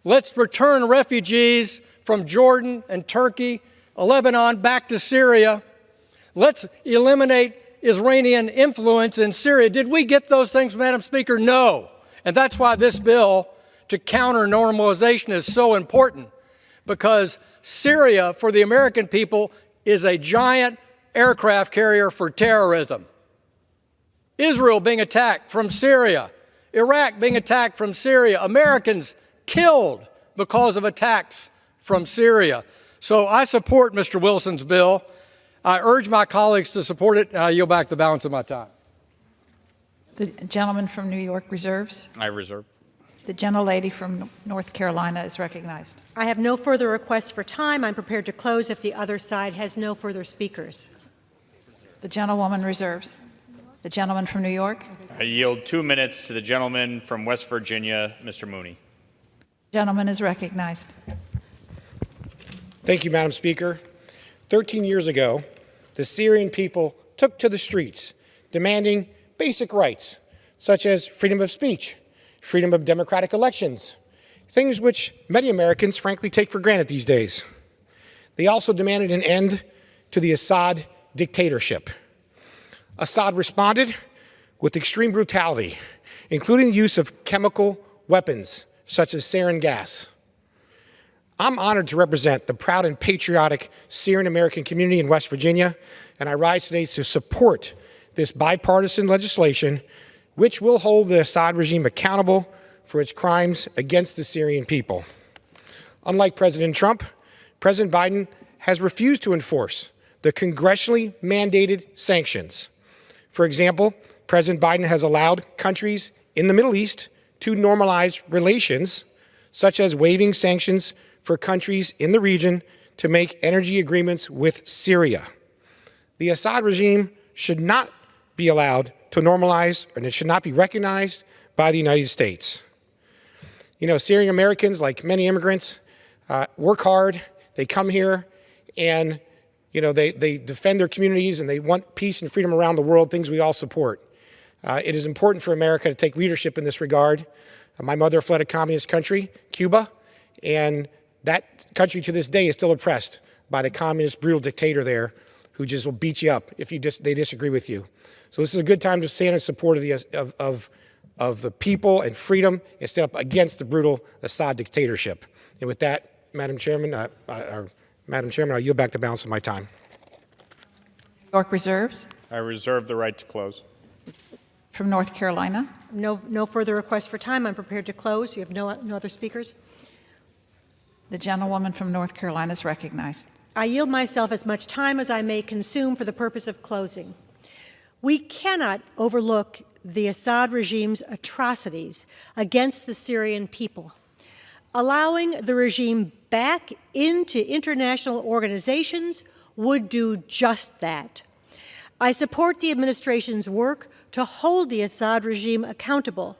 I: Let's return refugees from Jordan and Turkey, Lebanon, back to Syria. Let's eliminate Iranian influence in Syria. Did we get those things, Madam Speaker? No. And that's why this bill to counter normalization is so important, because Syria, for the American people, is a giant aircraft carrier for terrorism. Israel being attacked from Syria, Iraq being attacked from Syria, Americans killed because of attacks from Syria. So I support Mr. Wilson's bill. I urge my colleagues to support it, and I yield back the balance of my time.
A: The gentleman from New York reserves.
C: I reserve.
A: The gentlelady from North Carolina is recognized.
E: I have no further requests for time. I'm prepared to close if the other side has no further speakers.
A: The gentlewoman reserves. The gentleman from New York.
C: I yield 2 minutes to the gentleman from West Virginia, Mr. Mooney.
A: Gentleman is recognized.
J: Thank you, Madam Speaker. 13 years ago, the Syrian people took to the streets demanding basic rights, such as freedom of speech, freedom of democratic elections, things which many Americans frankly take for granted these days. They also demanded an end to the Assad dictatorship. Assad responded with extreme brutality, including the use of chemical weapons such as sarin gas. I'm honored to represent the proud and patriotic Syrian American community in West Virginia, and I rise today to support this bipartisan legislation which will hold the Assad regime accountable for its crimes against the Syrian people. Unlike President Trump, President Biden has refused to enforce the congressionally mandated sanctions. For example, President Biden has allowed countries in the Middle East to normalize relations, such as waiving sanctions for countries in the region to make energy agreements with Syria. The Assad regime should not be allowed to normalize, and it should not be recognized by the United States. You know, Syrian Americans, like many immigrants, work hard. They come here and, you know, they defend their communities and they want peace and freedom around the world, things we all support. It is important for America to take leadership in this regard. My mother fled a communist country, Cuba, and that country to this day is still oppressed by the communist brutal dictator there who just will beat you up if they disagree with you. So this is a good time to stand in support of the people and freedom and stand up against the brutal Assad dictatorship. And with that, Madam Chairman, I yield back the balance of my time.
A: New York reserves.
C: I reserve the right to close.
A: From North Carolina.
E: No further requests for time. I'm prepared to close. You have no other speakers.
A: The gentlewoman from North Carolina is recognized.
E: I yield myself as much time as I may consume for the purpose of closing. We cannot overlook the Assad regime's atrocities against the Syrian people. Allowing the regime back into international organizations would do just that. I support the administration's work to hold the Assad regime accountable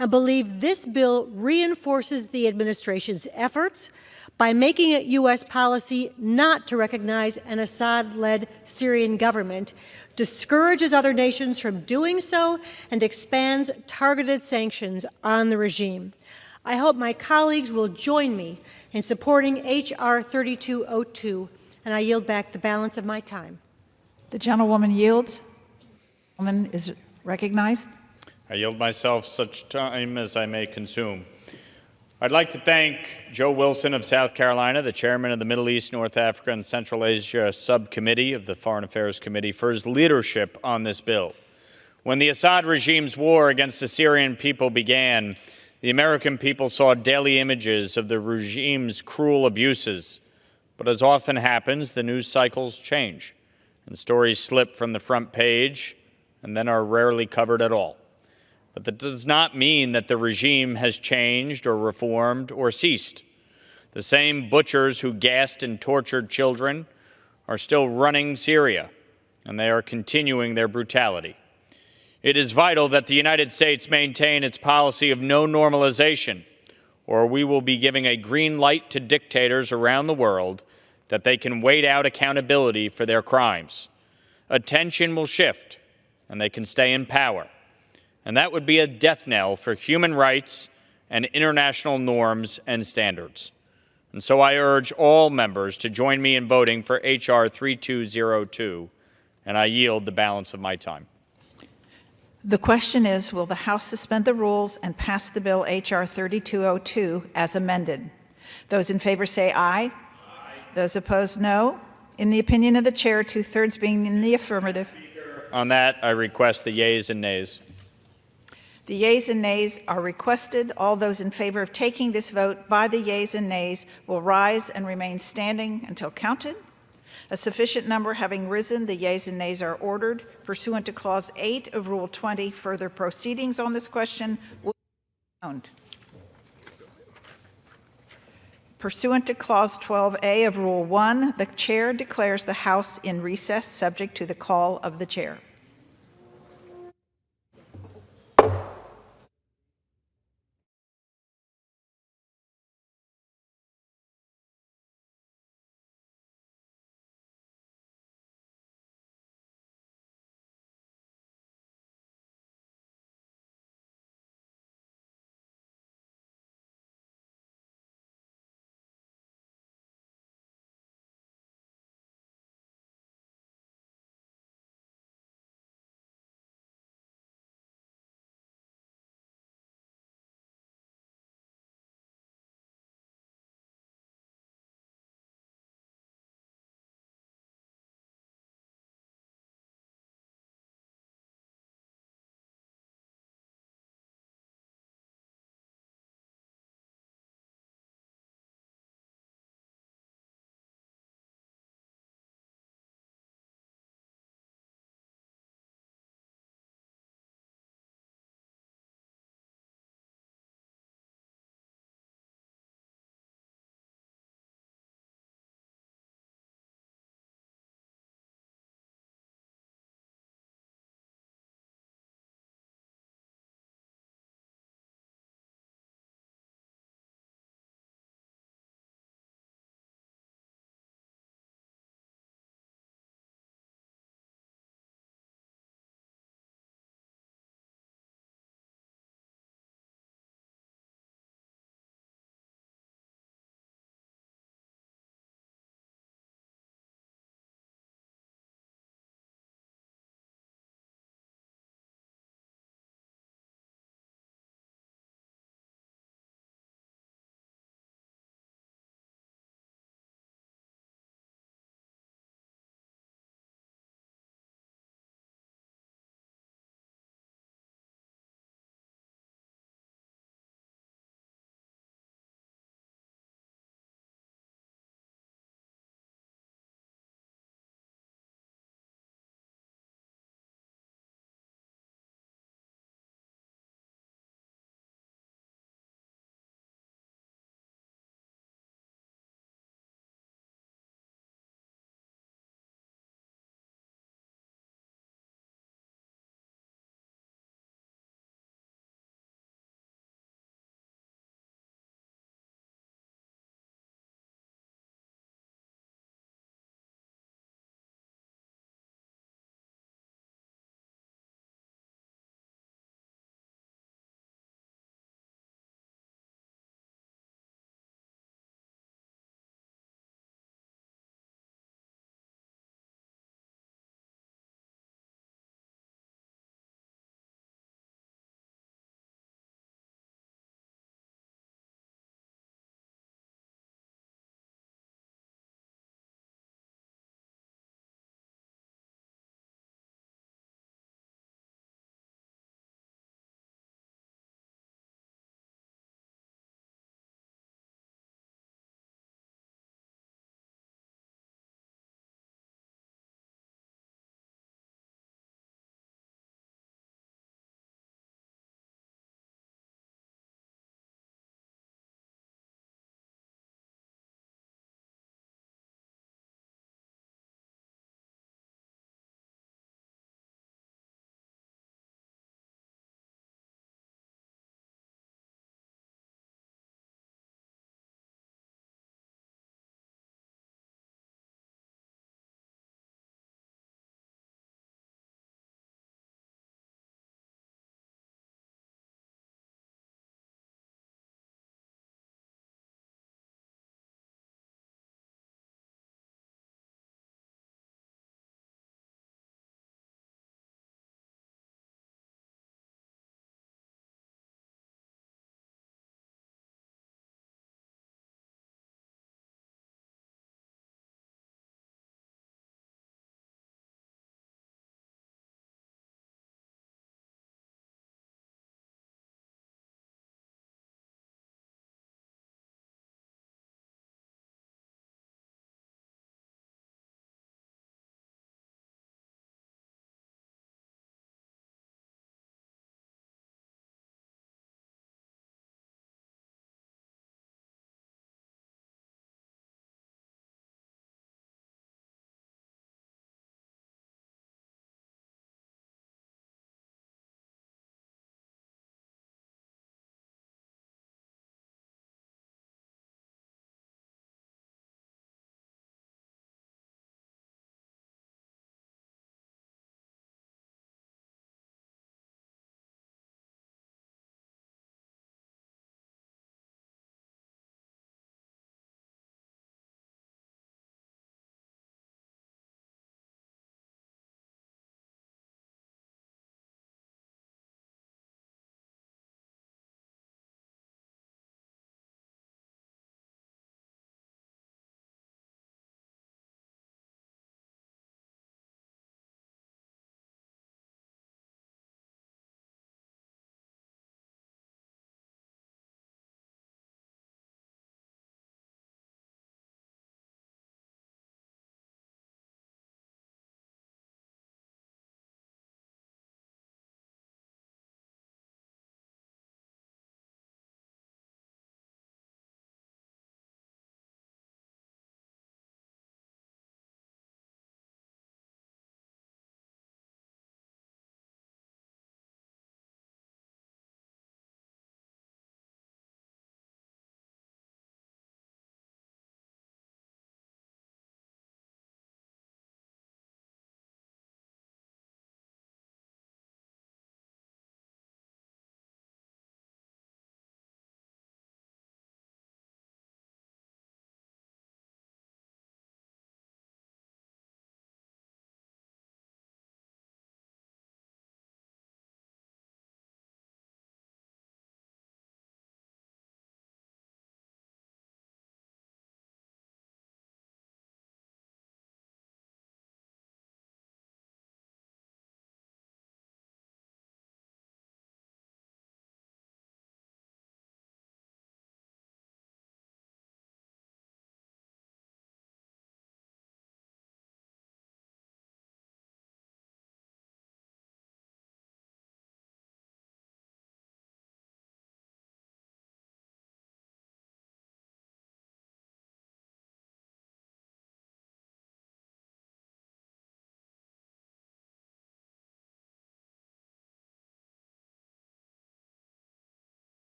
E: and believe this bill reinforces the administration's efforts by making it U.S. policy not to recognize an Assad-led Syrian government, discourages other nations from doing so, and expands targeted sanctions on the regime. I hope my colleagues will join me in supporting H.R. 3202, and I yield back the balance of my time.
A: The gentlewoman yields. The woman is recognized.
C: I yield myself such time as I may consume. I'd like to thank Joe Wilson of South Carolina, the chairman of the Middle East, North Africa, and Central Asia Subcommittee of the Foreign Affairs Committee, for his leadership on this bill. When the Assad regime's war against the Syrian people began, the American people saw daily images of the regime's cruel abuses. But as often happens, the news cycles change, and stories slip from the front page and then are rarely covered at all. But that does not mean that the regime has changed or reformed or ceased. The same butchers who gassed and tortured children are still running Syria, and they are continuing their brutality. It is vital that the United States maintain its policy of no normalization, or we will be giving a green light to dictators around the world that they can wait out accountability for their crimes. Attention will shift, and they can stay in power. And that would be a death knell for human rights and international norms and standards. And so I urge all members to join me in voting for H.R. 3202 and I yield the balance of my time.
A: The question is, will the House suspend the rules and pass the bill H.R. 3202 as amended? Those in favor say aye. Aye. Those opposed, no. In the opinion of the chair, 2/3 being in the affirmative.
C: On that, I request the yeas and nays.
A: The yeas and nays are requested. All those in favor of taking this vote by the yeas and nays will rise and remain standing until counted. A sufficient number having risen, the yeas and nays are ordered. Pursuant to Clause 8 of Rule 20, further proceedings on this question will be owned. Pursuant to Clause 12A of Rule 1, the chair declares the House in recess, subject to the call of the chair.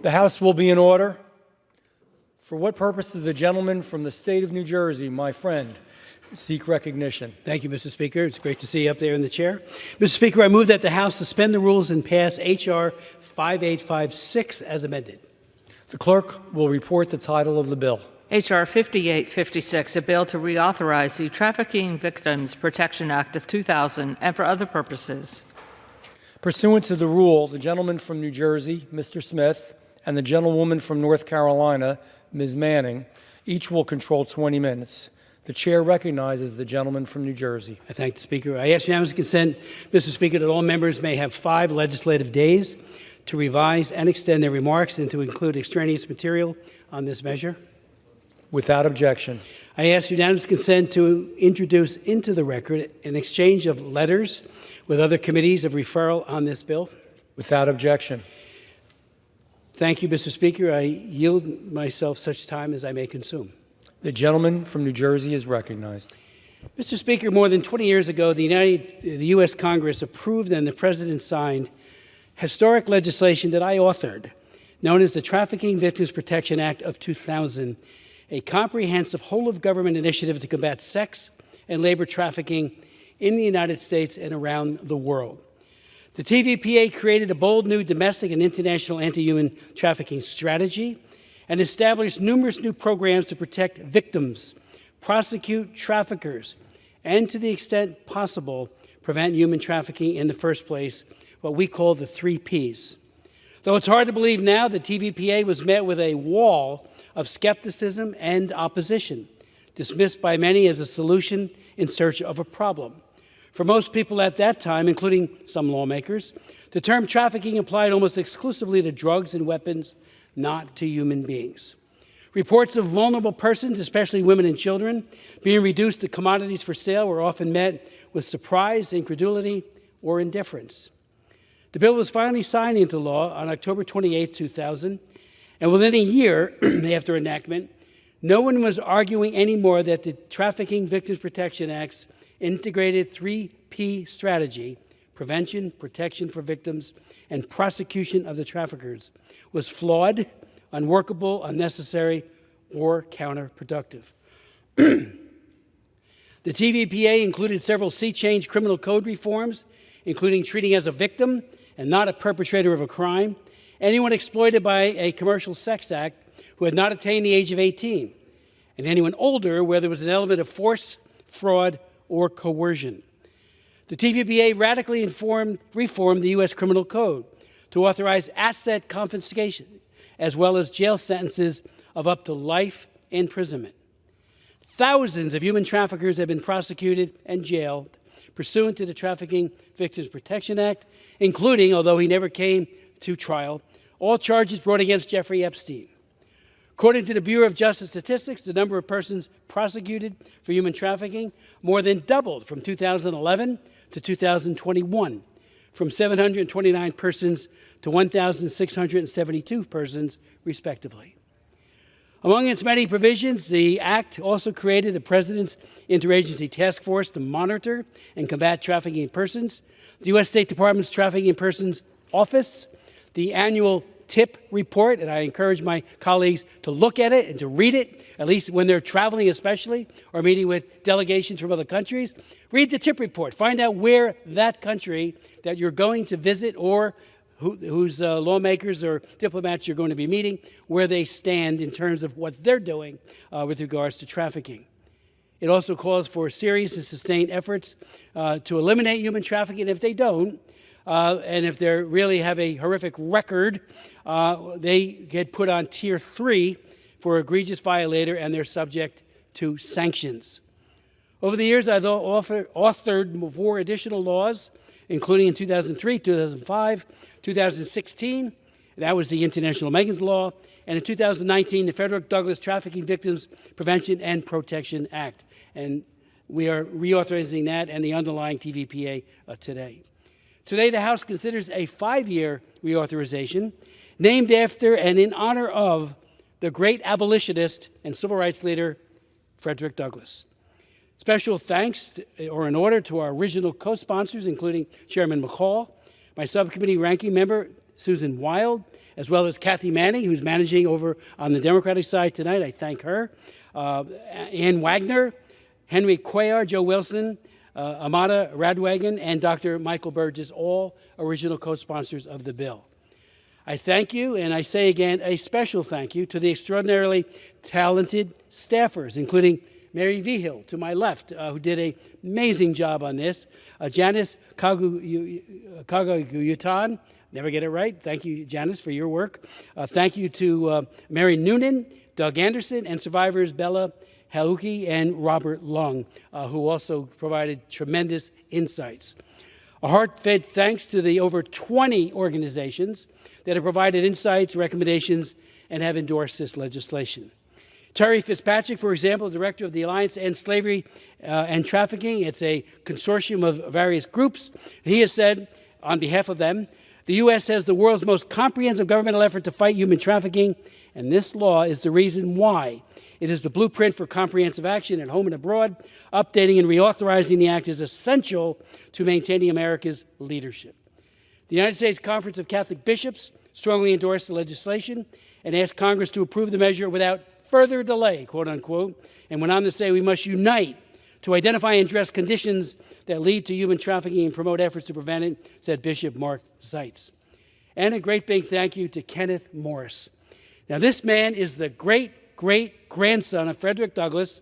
I: The House will be in order. For what purpose does the gentleman from the state of New Jersey, my friend, seek recognition?
K: Thank you, Mr. Speaker. It's great to see you up there in the chair. Mr. Speaker, I move that the House suspend the rules and pass H.R. 5856 as amended.
I: The clerk will report the title of the bill.
L: H.R. 5856, a bill to reauthorize the Trafficking Victims Protection Act of 2000 and for other purposes.
I: Pursuant to the rule, the gentleman from New Jersey, Mr. Smith, and the gentlewoman from North Carolina, Ms. Manning, each will control 20 minutes. The chair recognizes the gentleman from New Jersey.
K: I thank the Speaker. I ask unanimous consent, Mr. Speaker, that all members may have 5 legislative days to revise and extend their remarks and to include extraneous material on this measure.
I: Without objection.
K: I ask unanimous consent to introduce into the record an exchange of letters with other committees of referral on this bill.
I: Without objection.
K: Thank you, Mr. Speaker. I yield myself such time as I may consume.
I: The gentleman from New Jersey is recognized.
K: Mr. Speaker, more than 20 years ago, the U.S. Congress approved and the President signed historic legislation that I authored, known as the Trafficking Victims Protection Act of 2000, a comprehensive whole-of-government initiative to combat sex and labor trafficking in the United States and around the world. The TVPA created a bold new domestic and international anti-human trafficking strategy and established numerous new programs to protect victims, prosecute traffickers, and to the extent possible, prevent human trafficking in the first place, what we call the 3 Ps. Though it's hard to believe now, the TVPA was met with a wall of skepticism and opposition, dismissed by many as a solution in search of a problem. For most people at that time, including some lawmakers, the term trafficking applied almost exclusively to drugs and weapons, not to human beings. Reports of vulnerable persons, especially women and children, being reduced to commodities for sale were often met with surprise, incredulity, or indifference. The bill was finally signed into law on October 28, 2000, and within a year after enactment, no one was arguing anymore that the Trafficking Victims Protection Act's integrated 3P strategy, prevention, protection for victims, and prosecution of the traffickers, was flawed, unworkable, unnecessary, or counterproductive. The TVPA included several sea-change criminal code reforms, including treating as a victim and not a perpetrator of a crime anyone exploited by a commercial sex act who had not attained the age of 18, and anyone older where there was an element of force, fraud, or coercion. The TVPA radically reformed the U.S. Criminal Code to authorize asset confiscation, as well as jail sentences of up to life imprisonment. Thousands of human traffickers have been prosecuted and jailed pursuant to the Trafficking Victims Protection Act, including, although he never came to trial, all charges brought against Jeffrey Epstein. According to the Bureau of Justice Statistics, the number of persons prosecuted for human trafficking more than doubled from 2011 to 2021, from 729 persons to 1,672 persons, respectively. Among its many provisions, the Act also created the President's Interagency Task Force to monitor and combat trafficking in persons, the U.S. State Department's Trafficking in Persons Office, the annual TIP report, and I encourage my colleagues to look at it and to read it, at least when they're traveling especially, or meeting with delegations from other countries. Read the TIP report. Find out where that country that you're going to visit or whose lawmakers or diplomats you're going to be meeting, where they stand in terms of what they're doing with regards to trafficking. It also calls for serious and sustained efforts to eliminate human trafficking. If they don't, and if they really have a horrific record, they get put on Tier 3 for egregious violator, and they're subject to sanctions. Over the years, I've authored 4 additional laws, including in 2003, 2005, 2016, that was the International Megan's Law, and in 2019, the Frederick Douglass Trafficking Victims Prevention and Protection Act. And we are reauthorizing that and the underlying TVPA today. Today, the House considers a 5-year reauthorization named after and in honor of the great abolitionist and civil rights leader, Frederick Douglass. Special thanks are in order to our original co-sponsors, including Chairman McCall, my subcommittee ranking member, Susan Wild, as well as Kathy Manning, who's managing over on the Democratic side tonight. I thank her. Ann Wagner, Henry Cuellar, Joe Wilson, Amada Radwagen, and Dr. Michael Burgess, all original co-sponsors of the bill. I thank you, and I say again, a special thank you to the extraordinarily talented staffers, including Mary Vigil to my left, who did an amazing job on this, Janice Kaguyutan, never get it right. Thank you, Janice, for your work. Thank you to Mary Noonan, Doug Anderson, and survivors Bella Haluki and Robert Long, who also provided tremendous insights. A heartfelt thanks to the over 20 organizations that have provided insights, recommendations, and have endorsed this legislation. Terry Fitzpatrick, for example, director of the Alliance to End Slavery and Trafficking. It's a consortium of various groups. He has said, on behalf of them, the U.S. has the world's most comprehensive governmental effort to fight human trafficking, and this law is the reason why. It is the blueprint for comprehensive action at home and abroad. Updating and reauthorizing the act is essential to maintaining America's leadership. The United States Conference of Catholic Bishops strongly endorsed the legislation and asked Congress to approve the measure without further delay, quote unquote, and went on to say we must unite to identify and address conditions that lead to human trafficking and promote efforts to prevent it, said Bishop Mark Zeitz. And a great big thank you to Kenneth Morris. Now, this man is the great-great-grandson of Frederick Douglass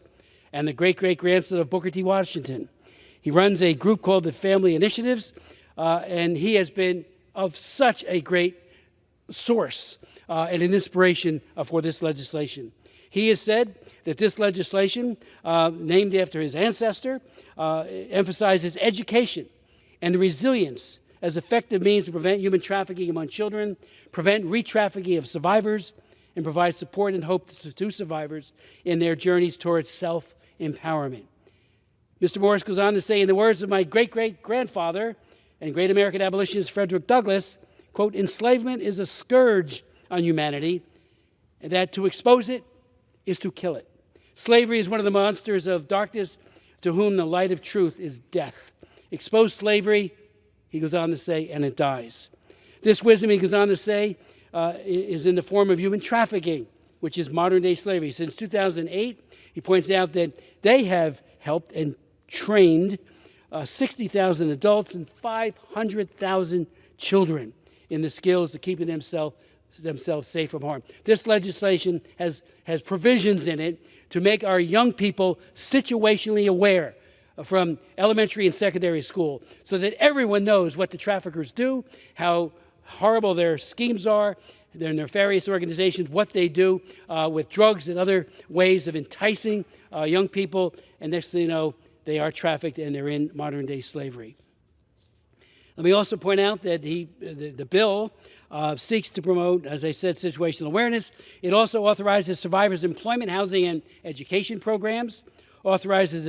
K: and the great-great-grandson of Booker T. Washington. He runs a group called the Family Initiatives, and he has been of such a great source and an inspiration for this legislation. He has said that this legislation, named after his ancestor, emphasizes education and resilience as effective means to prevent human trafficking among children, prevent re-trafficking of survivors, and provide support and hope to survivors in their journeys towards self-empowerment. Mr. Morris goes on to say, in the words of my great-great-grandfather and great American abolitionist Frederick Douglass, quote, enslavement is a scourge on humanity, and that to expose it is to kill it. Slavery is one of the monsters of darkness to whom the light of truth is death. Expose slavery, he goes on to say, and it dies. This wisdom, he goes on to say, is in the form of human trafficking, which is modern-day slavery. Since 2008, he points out that they have helped and trained 60,000 adults and 500,000 children in the skills of keeping themselves safe from harm. This legislation has provisions in it to make our young people situationally aware from elementary and secondary school so that everyone knows what the traffickers do, how horrible their schemes are, their nefarious organizations, what they do with drugs and other ways of enticing young people, and next thing you know, they are trafficked and they're in modern-day slavery. Let me also point out that the bill seeks to promote, as I said, situational awareness. It also authorizes survivors' employment, housing, and education programs, authorizes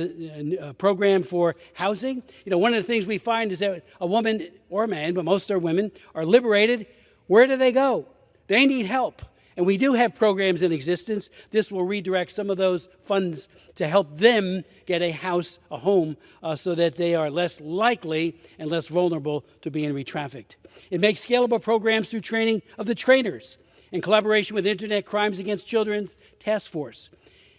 K: a program for housing. You know, one of the things we find is that a woman or a man, but most are women, are liberated. Where do they go? They need help. And we do have programs in existence. This will redirect some of those funds to help them get a house, a home, so that they are less likely and less vulnerable to being re-trafficked. It makes scalable programs through training of the trainers in collaboration with Internet Crimes Against Children's Task Force.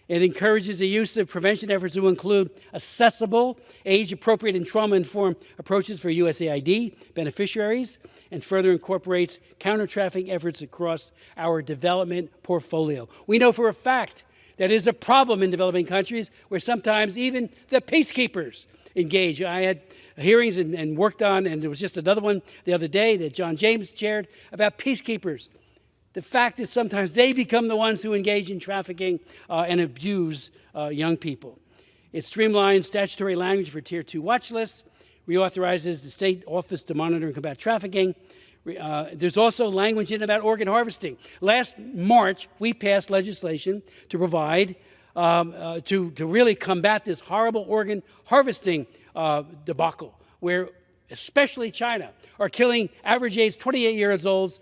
K: It encourages the use of prevention efforts to include accessible, age-appropriate, and trauma-informed approaches for USAID beneficiaries, and further incorporates counter-trafficking efforts across our development portfolio. We know for a fact that is a problem in developing countries where sometimes even the peacekeepers engage. I had hearings and worked on, and there was just another one the other day that John James chaired about peacekeepers. The fact that sometimes they become the ones who engage in trafficking and abuse young people. It streamlines statutory language for Tier 2 watch lists, reauthorizes the state office to monitor and combat trafficking. There's also language in about organ harvesting. Last March, we passed legislation to provide, to really combat this horrible organ harvesting debacle, where especially China are killing average age 28-year-olds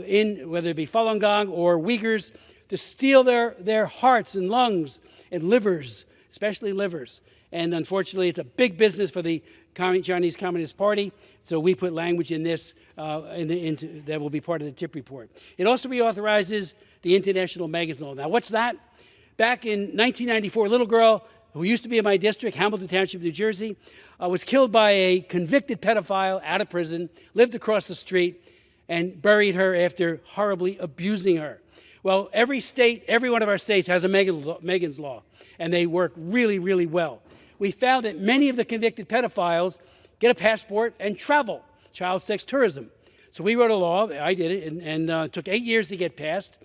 K: in whether it be Falun Gong or Uyghurs to steal their hearts and lungs and livers, especially livers. And unfortunately, it's a big business for the Chinese Communist Party, so we put language in this that will be part of the TIP report. It also reauthorizes the International Magazine Law. Now, what's that? Back in 1994, a little girl who used to be in my district, Hamilton Township, New Jersey, was killed by a convicted pedophile out of prison, lived across the street, and buried her after horribly abusing her. Well, every state, every one of our states has a Megan's Law, and they work really, really well. We found that many of the convicted pedophiles get a passport and travel, child sex tourism. So we wrote a law, I did it, and took 8 years to get passed,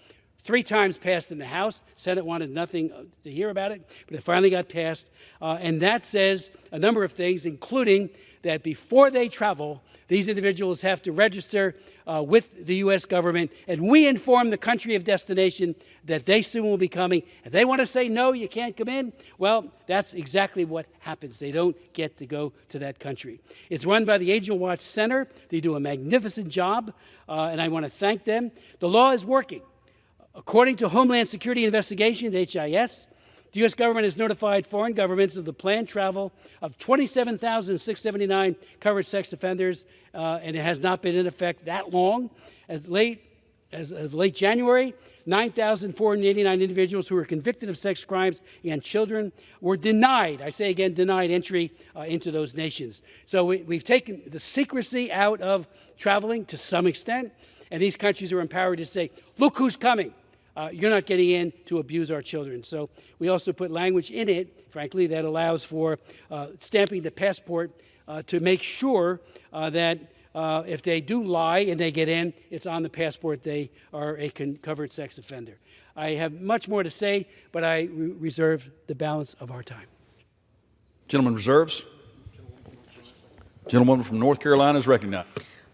K: 3 times passed in the House. Senate wanted nothing to hear about it, but it finally got passed. And that says a number of things, including that before they travel, these individuals have to register with the U.S. government, and we inform the country of destination that they soon will be coming. If they want to say, no, you can't come in, well, that's exactly what happens. They don't get to go to that country. It's run by the Angel Watch Center. They do a magnificent job, and I want to thank them. The law is working. According to Homeland Security Investigations, HIS, the U.S. government has notified foreign governments of the planned travel of 27,679 covered sex offenders, and it has not been in effect that long. As of late January, 9,489 individuals who were convicted of sex crimes against children were denied, I say again, denied entry into those nations. So we've taken the secrecy out of traveling to some extent, and these countries are empowered to say, look who's coming. You're not getting in to abuse our children. So we also put language in it, frankly, that allows for stamping the passport to make sure that if they do lie and they get in, it's on the passport they are a covered sex offender. I have much more to say, but I reserve the balance of our time.
M: Gentleman reserves. Gentlewoman from North Carolina is recognized.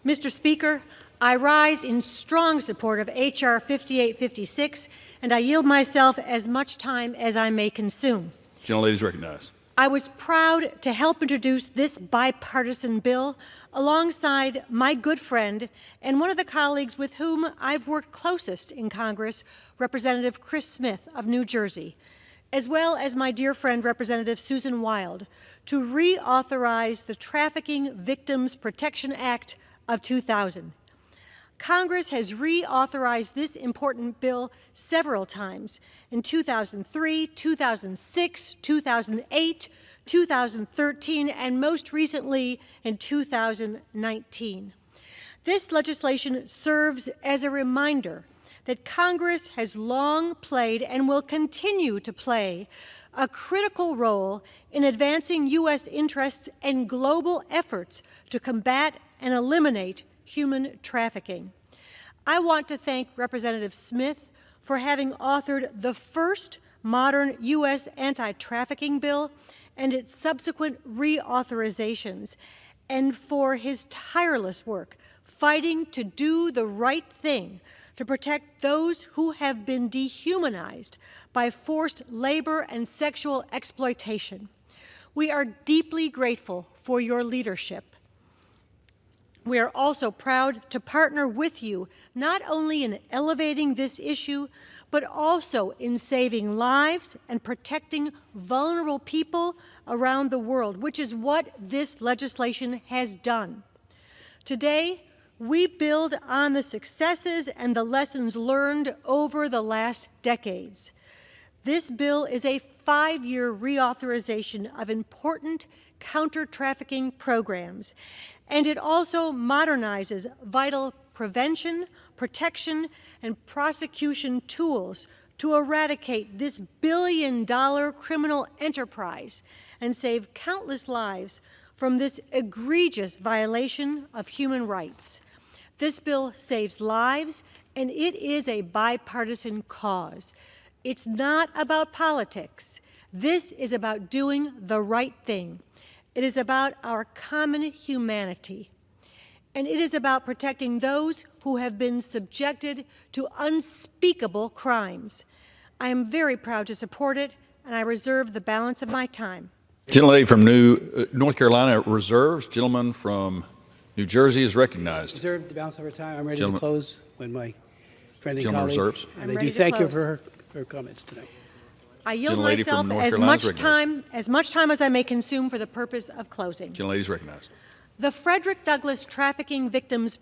E: Mr. Speaker, I rise in strong support of H.R. 5856, and I yield myself as much time as I may consume.
M: Gentlelady is recognized.
E: I was proud to help introduce this bipartisan bill alongside my good friend and one of the colleagues with whom I've worked closest in Congress, Representative Chris Smith of New Jersey, as well as my dear friend, Representative Susan Wild, to reauthorize the Trafficking Victims Protection Act of 2000. Congress has reauthorized this important bill several times in 2003, 2006, 2008, 2013, and most recently in 2019. This legislation serves as a reminder that Congress has long played and will continue to play a critical role in advancing U.S. interests and global efforts to combat and eliminate human trafficking. I want to thank Representative Smith for having authored the first modern U.S. anti-trafficking bill and its subsequent reauthorizations, and for his tireless work fighting to do the right thing to protect those who have been dehumanized by forced labor and sexual exploitation. We are deeply grateful for your leadership. We are also proud to partner with you not only in elevating this issue, but also in saving lives and protecting vulnerable people around the world, which is what this legislation has done. Today, we build on the successes and the lessons learned over the last decades. This bill is a 5-year reauthorization of important counter-trafficking programs, and it also modernizes vital prevention, protection, and prosecution tools to eradicate this billion-dollar criminal enterprise and save countless lives from this egregious violation of human rights. This bill saves lives, and it is a bipartisan cause. It's not about politics. This is about doing the right thing. It is about our common humanity, and it is about protecting those who have been subjected to unspeakable crimes. I am very proud to support it, and I reserve the balance of my time.
M: Gentlelady from North Carolina reserves. Gentleman from New Jersey is recognized.
K: Reserve the balance of our time. I'm ready to close when my friend and colleague.
M: Reserves.
K: And I do thank you for her comments tonight.
E: I yield
M: Gentlelady from
E: myself
M: North
E: as
M: Carolina is
E: much time as I may consume for the purpose of closing.
M: Gentlelady is recognized.
E: The Frederick Douglass Trafficking Victims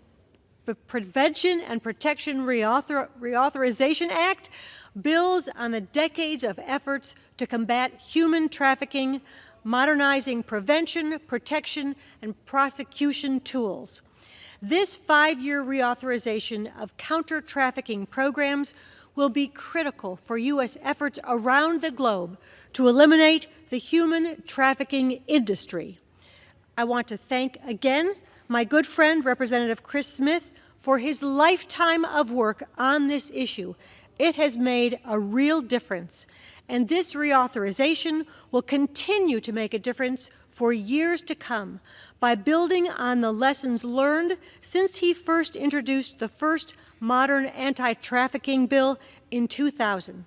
E: Prevention and Protection Reauthorization Act builds on the decades of efforts to combat human trafficking, modernizing prevention, protection, and prosecution tools. This 5-year reauthorization of counter-trafficking programs will be critical for U.S. efforts around the globe to eliminate the human trafficking industry. I want to thank again my good friend, Representative Chris Smith, for his lifetime of work on this issue. It has made a real difference, and this reauthorization will continue to make a difference for years to come by building on the lessons learned since he first introduced the first modern anti-trafficking bill in 2000.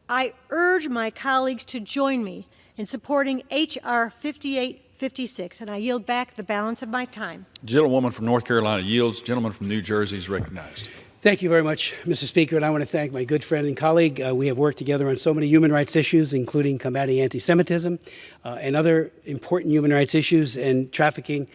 E: I urge my colleagues to join me in supporting H.R. 5856, and I yield back the balance of my time.
M: Gentlewoman from North Carolina yields. Gentleman from New Jersey is recognized.
K: Thank you very much, Mr. Speaker, and I want to thank my good friend and colleague. We have worked together on so many human rights issues, including combating anti-Semitism and other important human rights issues and trafficking.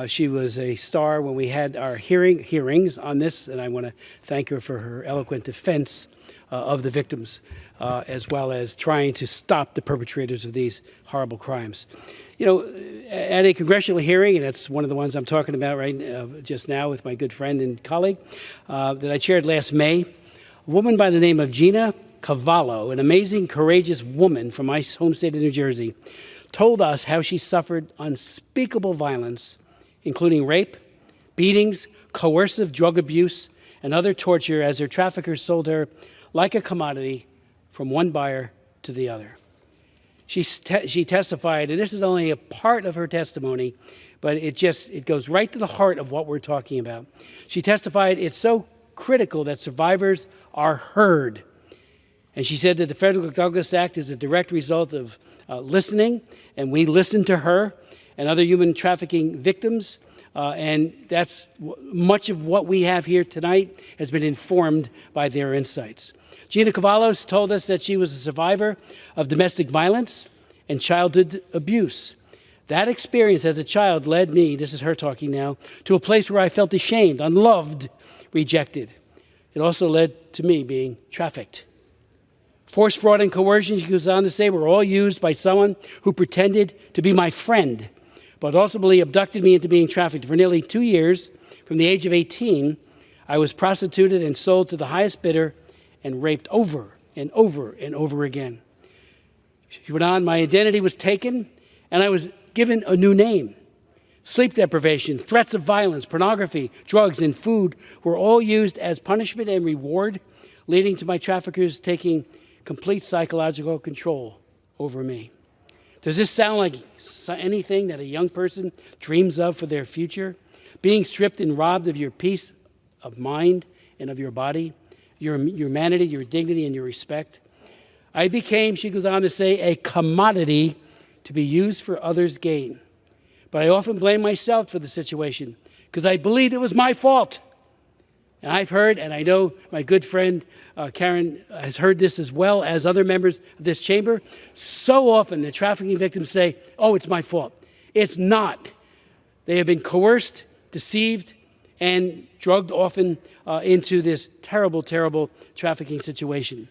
K: She was a star when we had our hearings on this, and I want to thank her for her eloquent defense of the victims, as well as trying to stop the perpetrators of these horrible crimes. You know, at a congressional hearing, and that's one of the ones I'm talking about right just now with my good friend and colleague that I chaired last May, a woman by the name of Gina Cavallo, an amazing, courageous woman from my home state of New Jersey, told us how she suffered unspeakable violence, including rape, beatings, coercive drug abuse, and other torture as her traffickers sold her like a commodity from one buyer to the other. She testified, and this is only a part of her testimony, but it goes right to the heart of what we're talking about. She testified it's so critical that survivors are heard. And she said that the Frederick Douglass Act is a direct result of listening, and we listened to her and other human trafficking victims, and that's much of what we have here tonight has been informed by their insights. Gina Cavallo told us that she was a survivor of domestic violence and childhood abuse. That experience as a child led me, this is her talking now, to a place where I felt ashamed, unloved, rejected. It also led to me being trafficked. Force, fraud, and coercion, she goes on to say, were all used by someone who pretended to be my friend, but ultimately abducted me into being trafficked. For nearly 2 years, from the age of 18, I was prostituted and sold to the highest bidder and raped over and over and over again. She went on, my identity was taken, and I was given a new name. Sleep deprivation, threats of violence, pornography, drugs, and food were all used as punishment and reward, leading to my traffickers taking complete psychological control over me. Does this sound like anything that a young person dreams of for their future? Being stripped and robbed of your peace of mind and of your body, your humanity, your dignity, and your respect. I became, she goes on to say, a commodity to be used for others' gain. But I often blame myself for the situation because I believed it was my fault. And I've heard, and I know my good friend Karen has heard this as well as other members of this chamber, so often the trafficking victims say, oh, it's my fault. It's not. They have been coerced, deceived, and drugged often into this terrible, terrible trafficking situation.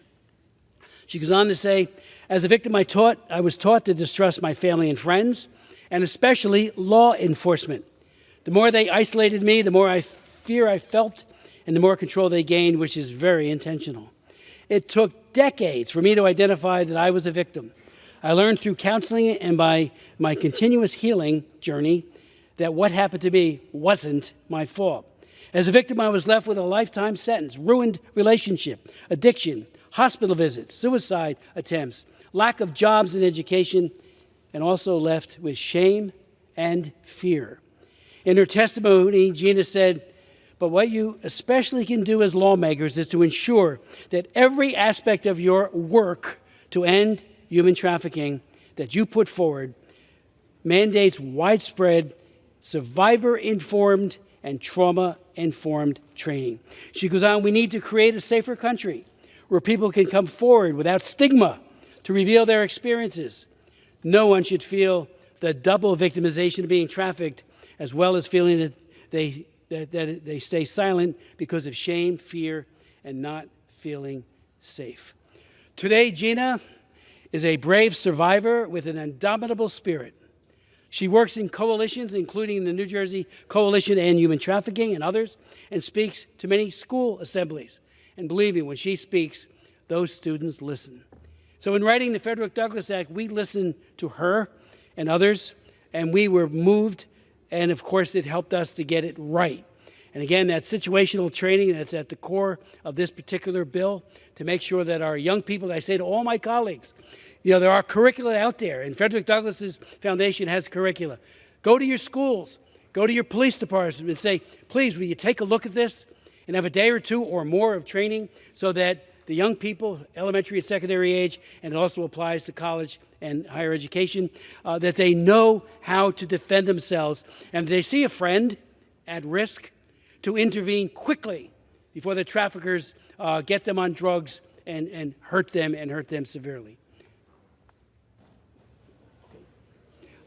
K: She goes on to say, as a victim, I was taught to distrust my family and friends, and especially law enforcement. The more they isolated me, the more fear I felt, and the more control they gained, which is very intentional. It took decades for me to identify that I was a victim. I learned through counseling and by my continuous healing journey that what happened to me wasn't my fault. As a victim, I was left with a lifetime sentence, ruined relationship, addiction, hospital visits, suicide attempts, lack of jobs and education, and also left with shame and fear. In her testimony, Gina said, but what you especially can do as lawmakers is to ensure that every aspect of your work to end human trafficking that you put forward mandates widespread survivor-informed and trauma-informed training. She goes on, we need to create a safer country where people can come forward without stigma to reveal their experiences. No one should feel the double victimization of being trafficked, as well as feeling that they stay silent because of shame, fear, and not feeling safe. Today, Gina is a brave survivor with an indomitable spirit. She works in coalitions, including the New Jersey Coalition to End Human Trafficking and others, and speaks to many school assemblies. And believe me, when she speaks, those students listen. So in writing the Frederick Douglass Act, we listened to her and others, and we were moved, and of course it helped us to get it right. And again, that situational training that's at the core of this particular bill to make sure that our young people, I say to all my colleagues, there are curricula out there, and Frederick Douglass's foundation has curricula. Go to your schools, go to your police departments and say, please, will you take a look at this and have a day or two or more of training so that the young people, elementary and secondary age, and it also applies to college and higher education, that they know how to defend themselves, and they see a friend at risk, to intervene quickly before the traffickers get them on drugs and hurt them severely.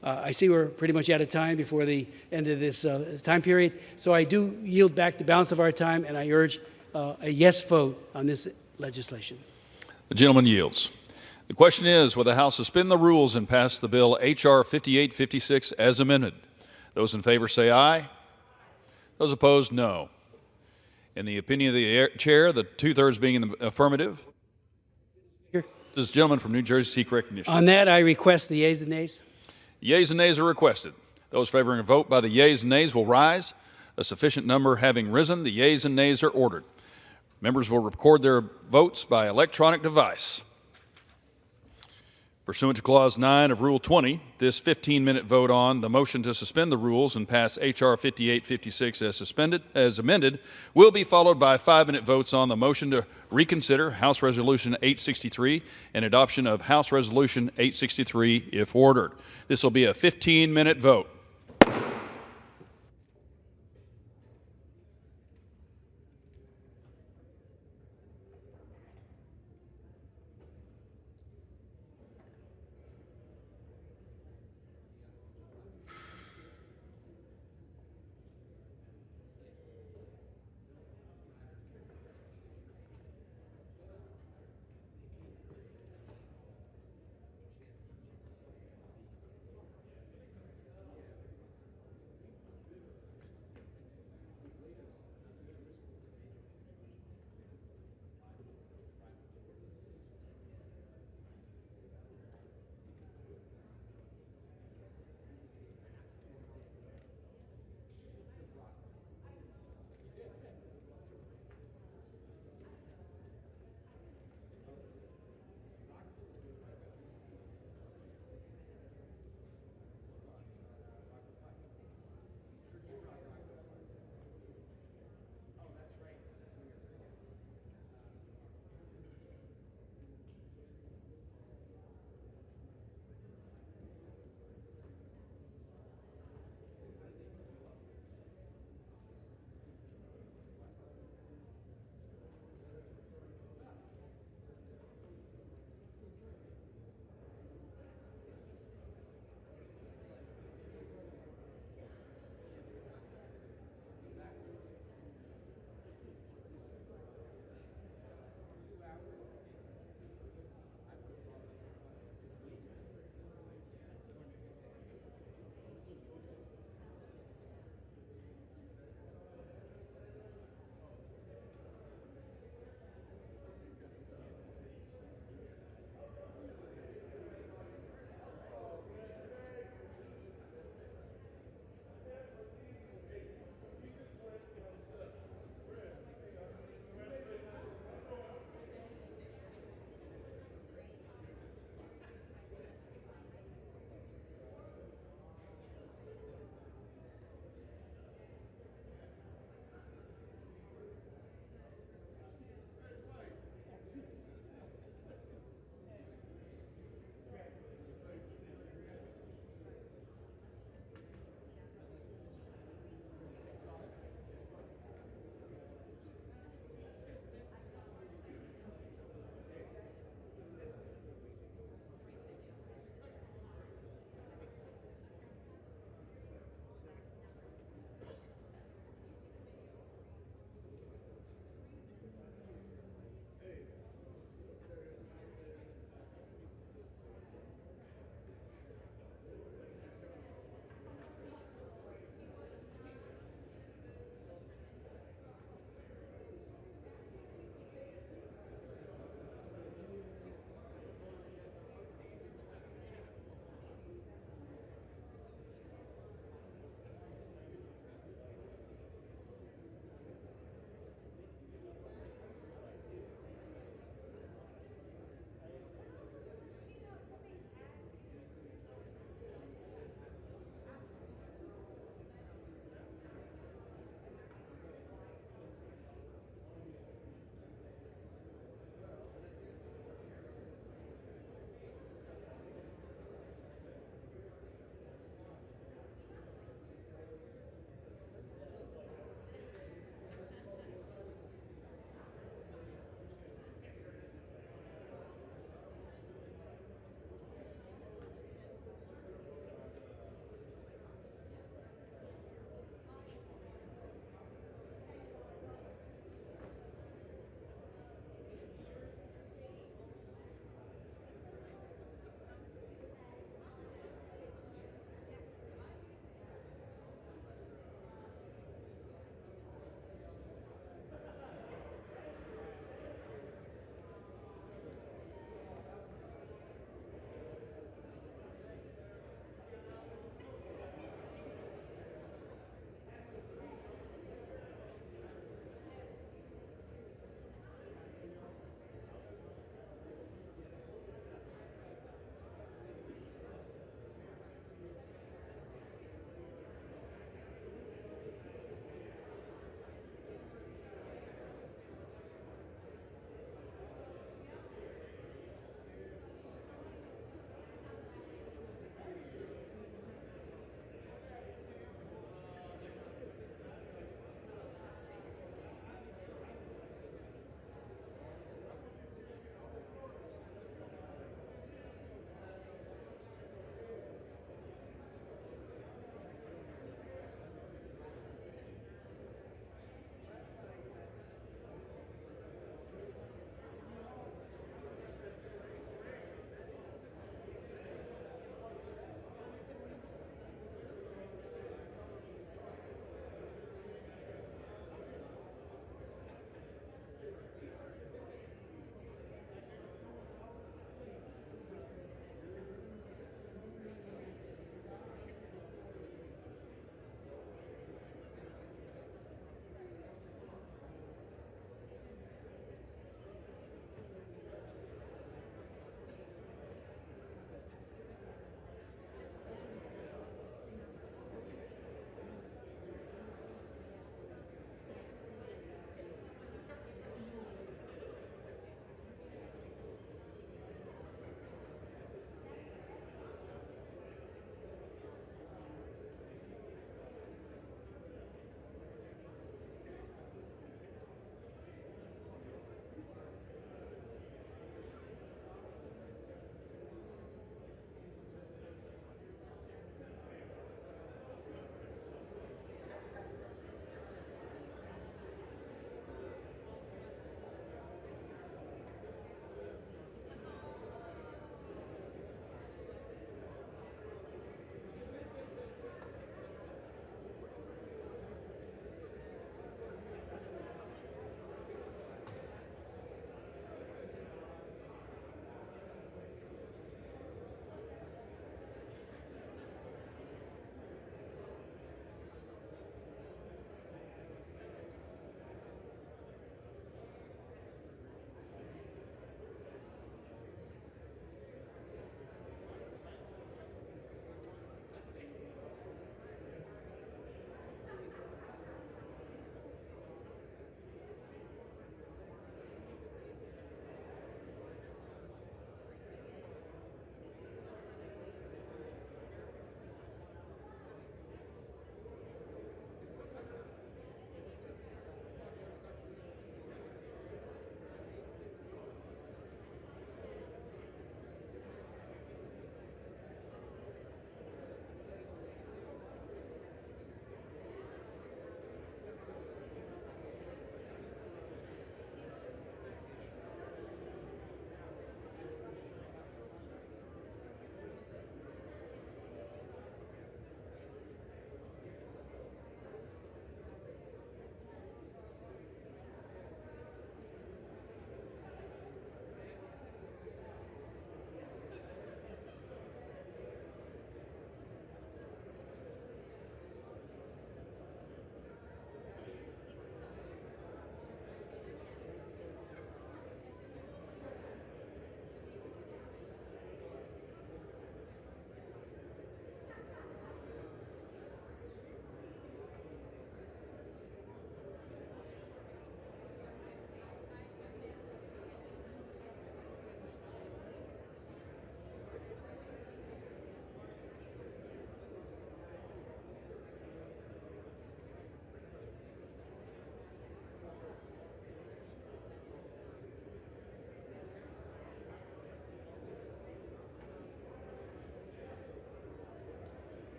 K: I see we're pretty much out of time before the end of this time period, so I do yield back the balance of our time, and I urge a yes vote on this legislation.
M: The gentleman yields. The question is, will the House suspend the rules and pass the bill H.R. 5856 as amended? Those in favor say aye. Those opposed, no. In the opinion of the chair, the two-thirds being in the affirmative, this gentleman from New Jersey seek recognition.
K: On that, I request the yeas and nays.
M: Yeas and nays are requested. Those favoring a vote by the yeas and nays will rise. A sufficient number having risen, the yeas and nays are ordered. Members will record their votes by electronic device. Pursuant to Clause 9 of Rule 20, this 15-minute vote on the motion to suspend the rules and pass H.R. 5856 as amended will be followed by 5-minute votes on the motion to reconsider House Resolution 863 and adoption of House Resolution 863 if ordered. This will be a 15-minute vote.